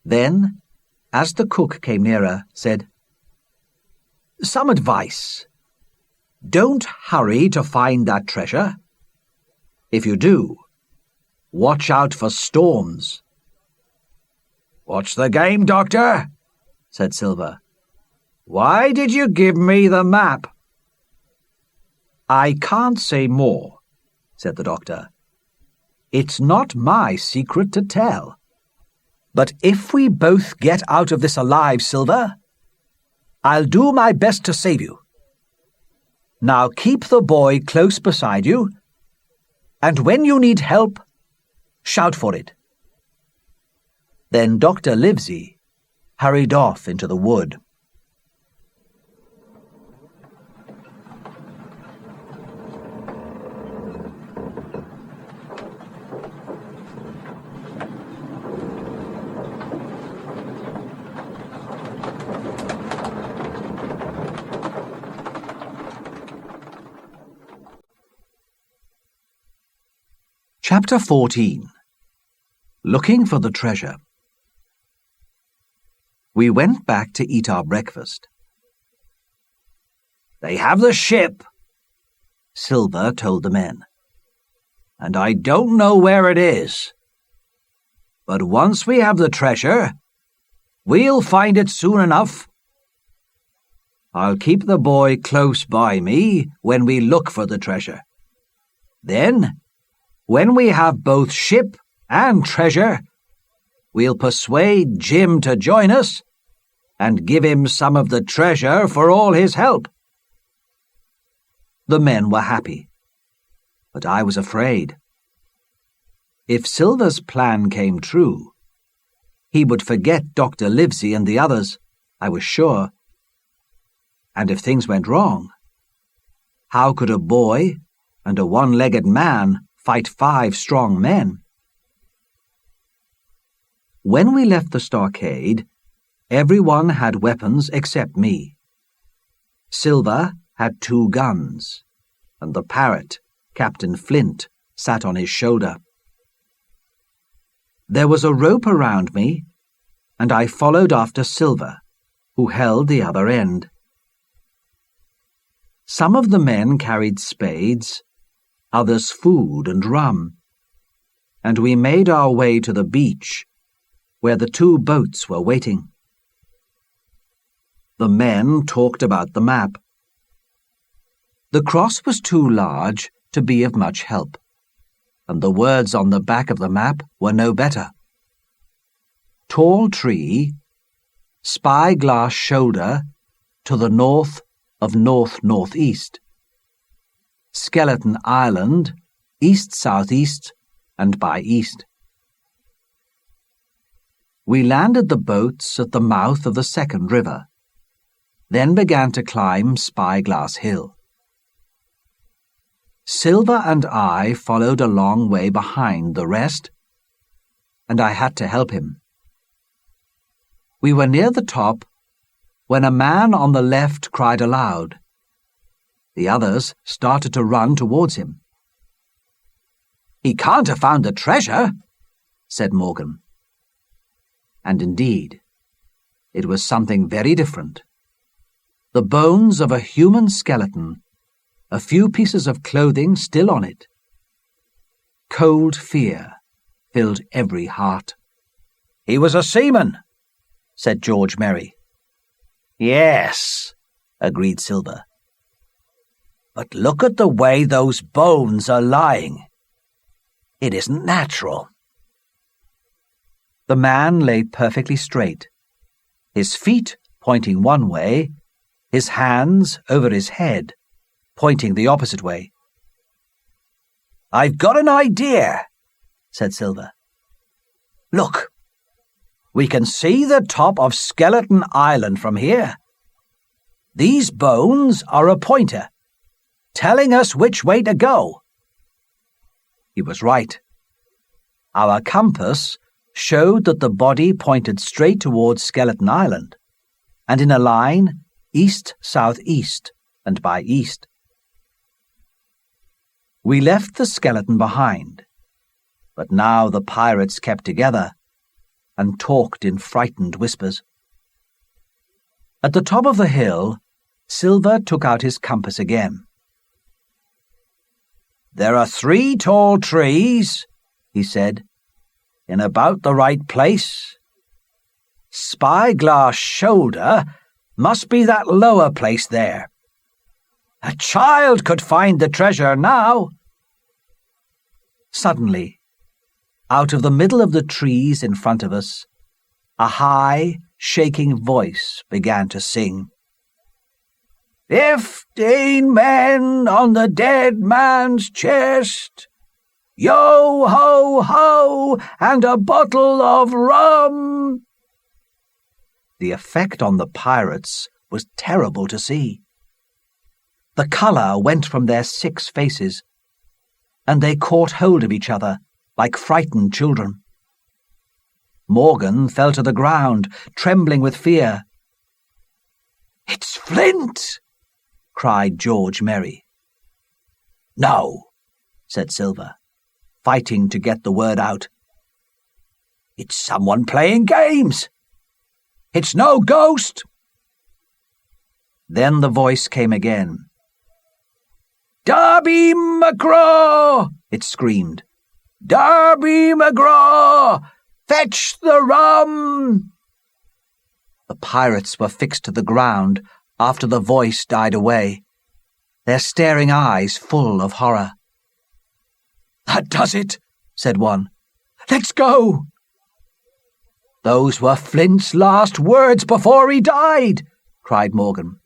Then, as the cook came nearer, said, "Some advice. Don't hurry to find that treasure. If you do, watch out for storms." "What's the game, Doctor?" said Silver. "Why did you give me the map?" "I can't say more," said the doctor. "It's not my secret to tell. But if we both get out of this alive, Silver, I'll do my best to save you. Now keep the boy close beside you, and when you need help, shout for it." Then Dr. Livesey hurried off into the wood. Chapter 14. Looking for the Treasure. We went back to eat our breakfast. "They have the ship," Silver told the men, "and I don't know where it is. But once we have the treasure, we'll find it soon enough. I'll keep the boy close by me when we look for the treasure. Then, when we have both ship and treasure, we'll persuade Jim to join us and give him some of the treasure for all his help." The men were happy, but I was afraid. If Silver's plan came true, he would forget Dr. Livesey and the others, I was sure. And if things went wrong, how could a boy and a one-legged man fight 5 strong men? When we left the stockade, everyone had weapons except me. Silver had 2 guns, and the parrot, Captain Flint, sat on his shoulder. There was a rope around me, and I followed after Silver, who held the other end. Some of the men carried spades, others food and rum, and we made our way to the beach, where the 2 boats were waiting. The men talked about the map. The cross was too large to be of much help, and the words on the back of the map were no better. Tall tree, spyglass shoulder to the north of north-northeast. Skeleton Island, east-southeast and by east. We landed the boats at the mouth of the second river, then began to climb Spyglass Hill. Silver and I followed a long way behind the rest, and I had to help him. We were near the top when a man on the left cried aloud. The others started to run towards him. "He can't have found the treasure," said Morgan. And indeed, it was something very different. The bones of a human skeleton, a few pieces of clothing still on it. Cold fear filled every heart. "He was a seaman," said George Merry. "Yes," agreed Silver. "But look at the way those bones are lying. It isn't natural." The man lay perfectly straight, his feet pointing one way, his hands over his head, pointing the opposite way. "I've got an idea," said Silver. "Look, we can see the top of Skeleton Island from here. These bones are a pointer, telling us which way to go." He was right. Our compass showed that the body pointed straight towards Skeleton Island. and in a line east-southeast and by east. We left the skeleton behind, but now the pirates kept together and talked in frightened whispers. At the top of the hill, Silver took out his compass again. "There are 3 tall trees," he said, "in about the right place. Spyglass Shoulder must be that lower place there. A child could find the treasure now." Suddenly, out of the middle of the trees in front of us, a high, shaking voice began to sing. 15 men on the dead man's chest, yo-ho-ho, and a bottle of rum. The effect on the pirates was terrible to see. The colour went from their 6 faces, and they caught hold of each other like frightened children. Morgan fell to the ground, trembling with fear. "It's Flint!" cried George Merry. "No," said Silver, fighting to get the word out. "It's someone playing games. It's no ghost." Then the voice came again. "Darby McGraw!" it screamed. "Darby McGraw! Fetch the rum!" The pirates were fixed to the ground after the voice died away, their staring eyes full of horror. "That does it," said one. "Let's go." "Those were Flint's last words before he died," cried Morgan.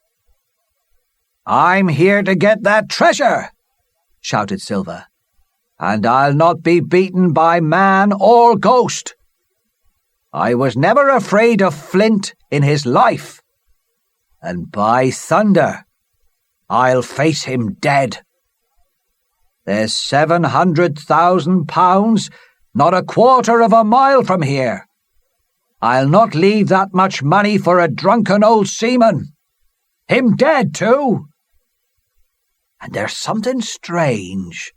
"I'm here to get that treasure," shouted Silver, "and I'll not be beaten by man or ghost. I was never afraid of Flint in his life, and by thunder, I'll face him dead. There's £700,000 not a quarter of a mile from here. I'll not leave that much money for a drunken old seaman. Him dead, too. And there's something strange.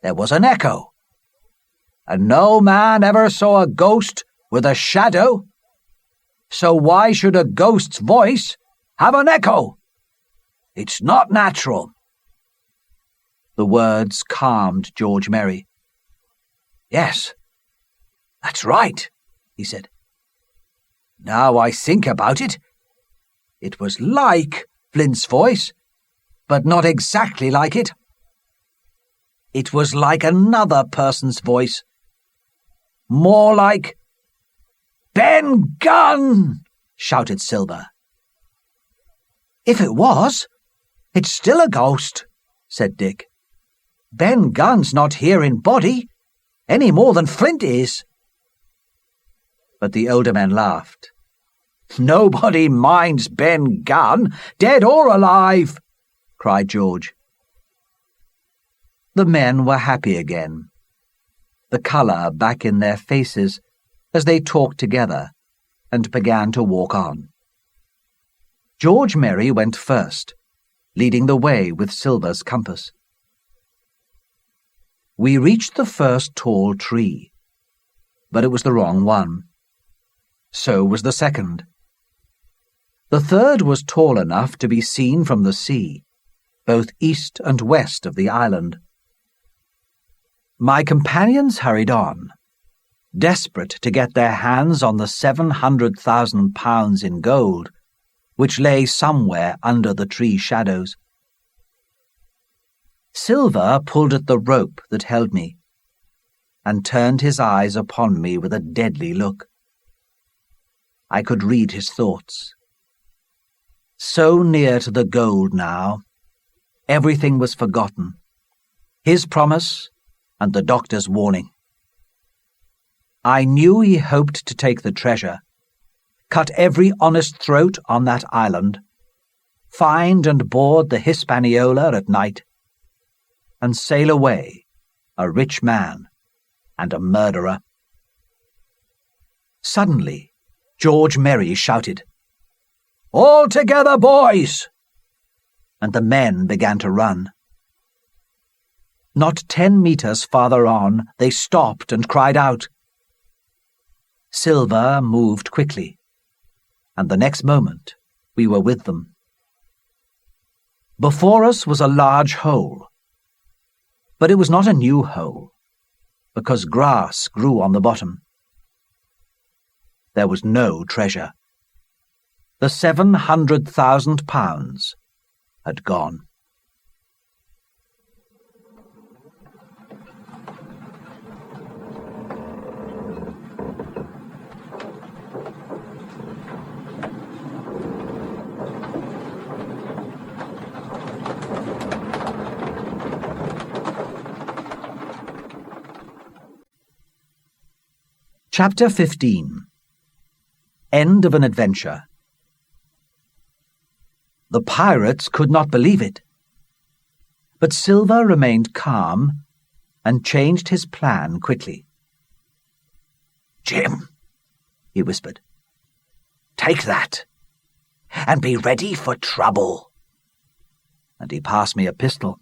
There was an echo, and no man ever saw a ghost with a shadow. So why should a ghost's voice have an echo? It's not natural." The words calmed George Merry. "Yes, that's right," he said. "Now I think about it, it was like Flint's voice, but not exactly like it. It was like another person's voice. More like—" "Ben Gunn!" shouted Silver. "If it was, it's still a ghost," said Dick. "Ben Gunn's not here in body, any more than Flint is." But the older men laughed. "Nobody minds Ben Gunn, dead or alive," cried George. The men were happy again, the colour back in their faces as they talked together and began to walk on. George Merry went first, leading the way with Silver's compass. We reached the first tall tree, but it was the wrong one. So was the second. The third was tall enough to be seen from the sea, both east and west of the island. My companions hurried on, desperate to get their hands on the £700,000 in gold, which lay somewhere under the tree shadows. Silver pulled at the rope that held me, and turned his eyes upon me with a deadly look. I could read his thoughts. So near to the gold now, everything was forgotten. His promise and the doctor's warning. I knew he hoped to take the treasure, cut every honest throat on that island, find and board the Hispaniola at night, and sail away, a rich man and a murderer. Suddenly, George Merry shouted, All together, boys!" And the men began to run. Not 10 meters farther on, they stopped and cried out. Silver moved quickly, and the next moment we were with them. Before us was a large hole, but it was not a new hole, because grass grew on the bottom. There was no treasure. The £700,000 had gone. Chapter 15. End of an Adventure. The pirates could not believe it. But Silver remained calm and changed his plan quickly. "Jim," he whispered, "take that, and be ready for trouble." And he passed me a pistol.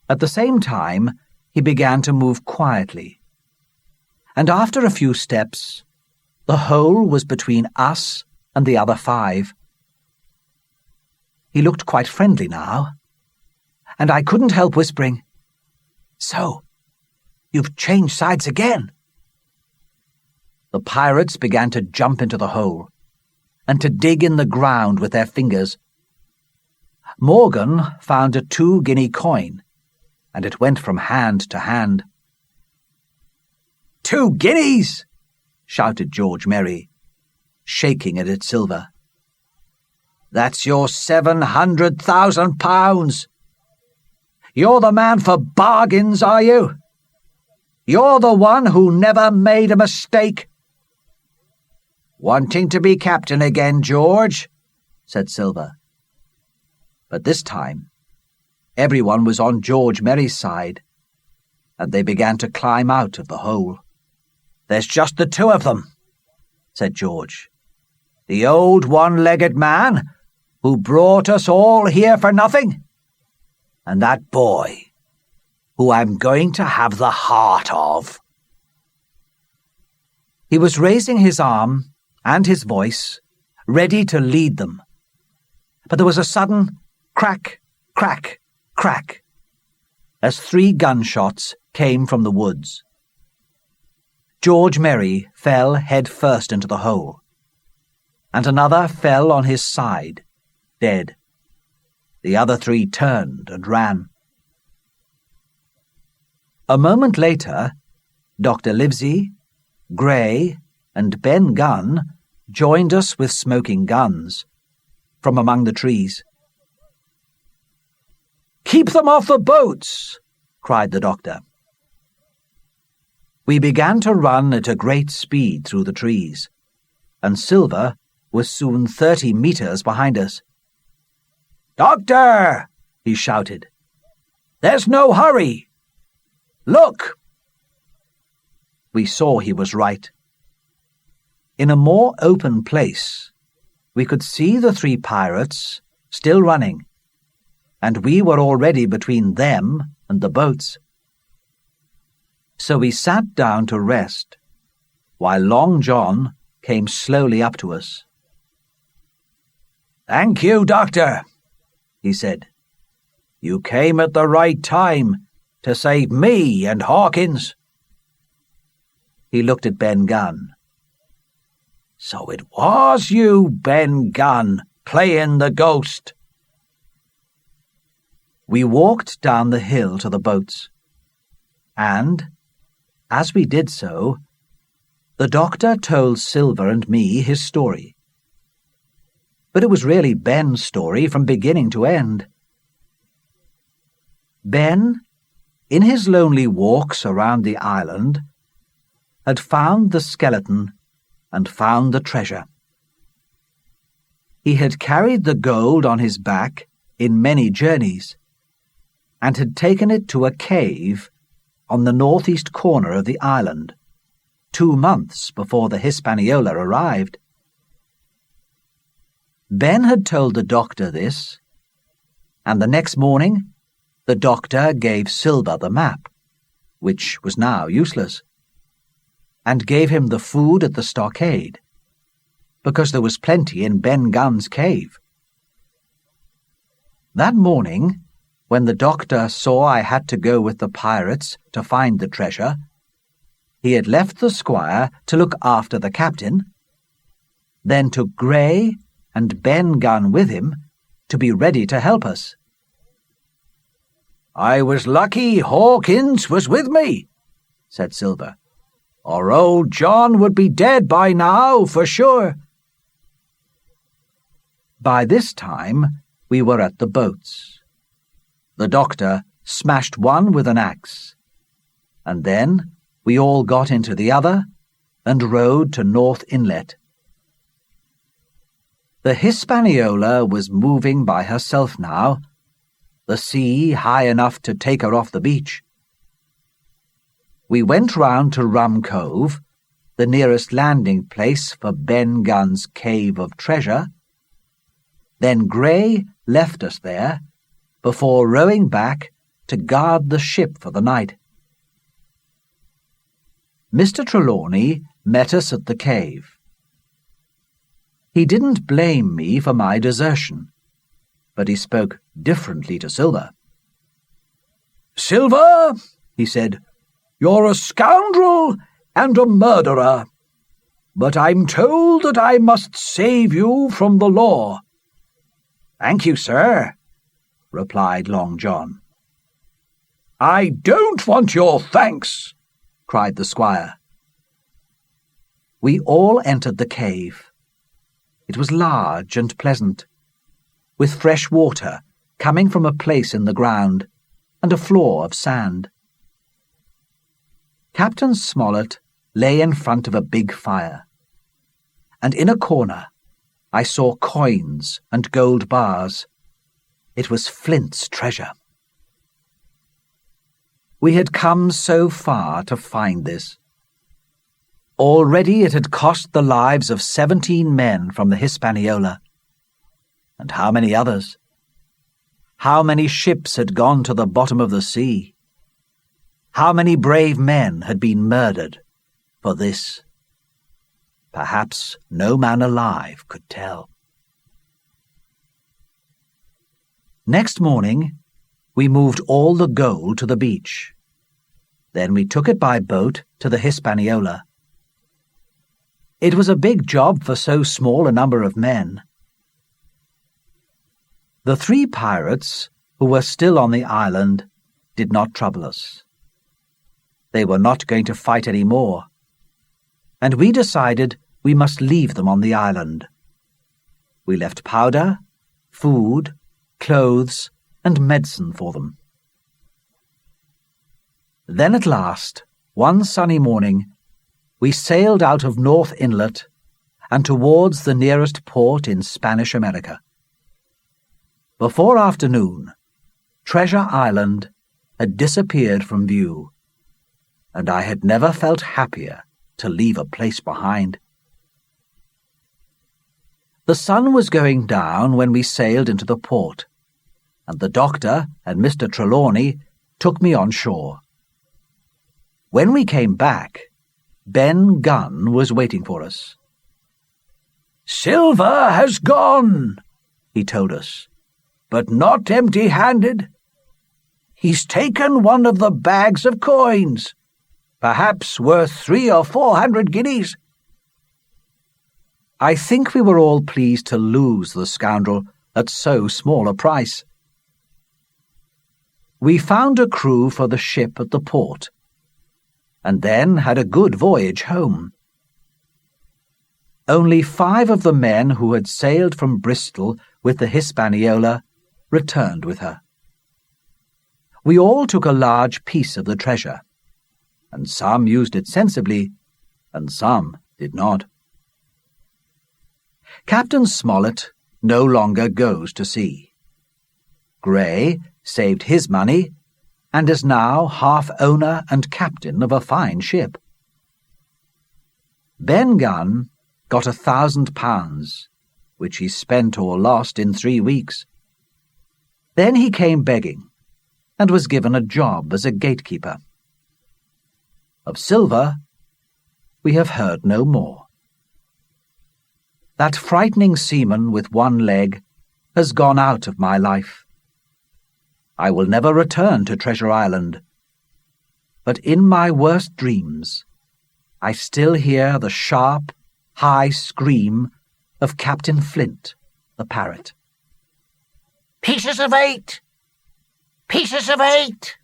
At the same time, he began to move quietly, and after a few steps, the hole was between us and the other 5. He looked quite friendly now, and I couldn't help whispering, "So, you've changed sides again." The pirates began to jump into the hole, and to dig in the ground with their fingers. Morgan found a 2-guinea coin, and it went from hand to hand. "2 guineas!" shouted George Merry, shaking it at Silver. "That's your £700,000. You're the man for bargains, are you? You're the one who never made a mistake." "Wanting to be captain again, George," said Silver. But this time, everyone was on George Merry's side, and they began to climb out of the hole. "There's just the 2 of them," said George. "The old one-legged man who brought us all here for nothing, and that boy who I'm going to have the heart of." He was raising his arm and his voice, ready to lead them. But there was a sudden crack, crack, crack, as 3 gunshots came from the woods. George Merry fell head first into the hole, and another fell on his side, dead. The other 3 turned and ran. A moment later, Dr. Livesey, Gray, and Ben Gunn joined us with smoking guns from among the trees. "Keep them off the boats!" cried the doctor. We began to run at a great speed through the trees, and Silver was soon 30 meters behind us. "Doctor!" he shouted. "There's no hurry! Look!" We saw he was right. In a more open place, we could see the 3 pirates still running, and we were already between them and the boats. So we sat down to rest, while Long John came slowly up to us. "Thank you, Doctor," he said. "You came at the right time to save me and Hawkins." He looked at Ben Gunn. "So it was you, Ben Gunn, playing the ghost." We walked down the hill to the boats, and, as we did so, the doctor told Silver and me his story. But it was really Ben's story from beginning to end. Ben, in his lonely walks around the island, had found the skeleton and found the treasure. He had carried the gold on his back in many journeys, and had taken it to a cave on the northeast corner of the island, 2 months before the Hispaniola arrived. Ben had told the doctor this, and the next morning the doctor gave Silver the map, which was now useless, and gave him the food at the stockade, because there was plenty in Ben Gunn's cave. That morning, when the doctor saw I had to go with the pirates to find the treasure, he had left the squire to look after the captain, then took Gray and Ben Gunn with him to be ready to help us. "I was lucky Hawkins was with me," said Silver, "or old John would be dead by now, for sure." By this time, we were at the boats. The doctor smashed one with an axe, and then we all got into the other and rowed to North Inlet. The Hispaniola was moving by herself now, the sea high enough to take her off the beach. We went round to Rum Cove, the nearest landing place for Ben Gunn's cave of treasure. Then Gray left us there, before rowing back to guard the ship for the night. Mr. Trelawney met us at the cave. He didn't blame me for my desertion, but he spoke differently to Silver. "Silver," he said, "you're a scoundrel and a murderer, but I'm told that I must save you from the law." "Thank you, sir," replied Long John. "I don't want your thanks," cried the squire. We all entered the cave. It was large and pleasant, with fresh water coming from a place in the ground and a floor of sand. Captain Smollett lay in front of a big fire, and in a corner I saw coins and gold bars. It was Flint's treasure. We had come so far to find this. Already it had cost the lives of 17 men from the Hispaniola. And how many others? How many ships had gone to the bottom of the sea? How many brave men had been murdered for this? Perhaps no man alive could tell. Next morning, we moved all the gold to the beach. Then we took it by boat to the Hispaniola. It was a big job for so small a number of men. The 3 pirates who were still on the island did not trouble us. They were not going to fight any more, and we decided we must leave them on the island. We left powder, food, clothes, and medicine for them. Then at last, one sunny morning, we sailed out of North Inlet and towards the nearest port in Spanish America. Before afternoon, Treasure Island had disappeared from view, and I had never felt happier to leave a place behind. The sun was going down when we sailed into the port, and the doctor and Mr. Trelawney took me on shore. When we came back, Ben Gunn was waiting for us. "Silver has gone," he told us, "but not empty-handed. He's taken one of the bags of coins, perhaps worth 300 or 400 guineas. I think we were all pleased to lose the scoundrel at so small a price. We found a crew for the ship at the port, and then had a good voyage home. Only 5 of the men who had sailed from Bristol with the Hispaniola returned with her. We all took a large piece of the treasure, and some used it sensibly, and some did not. Captain Smollett no longer goes to sea. Gray saved his money and is now half owner and captain of a fine ship. Ben Gunn got £1,000, which he spent or lost in 3 weeks. Then he came begging, and was given a job as a gatekeeper. Of Silver, we have heard no more. That frightening seaman with one leg has gone out of my life. I will never return to Treasure Island, but in my worst dreams, I still hear the sharp, high scream of Captain Flint, the parrot. Pieces of 8! Pieces of 8!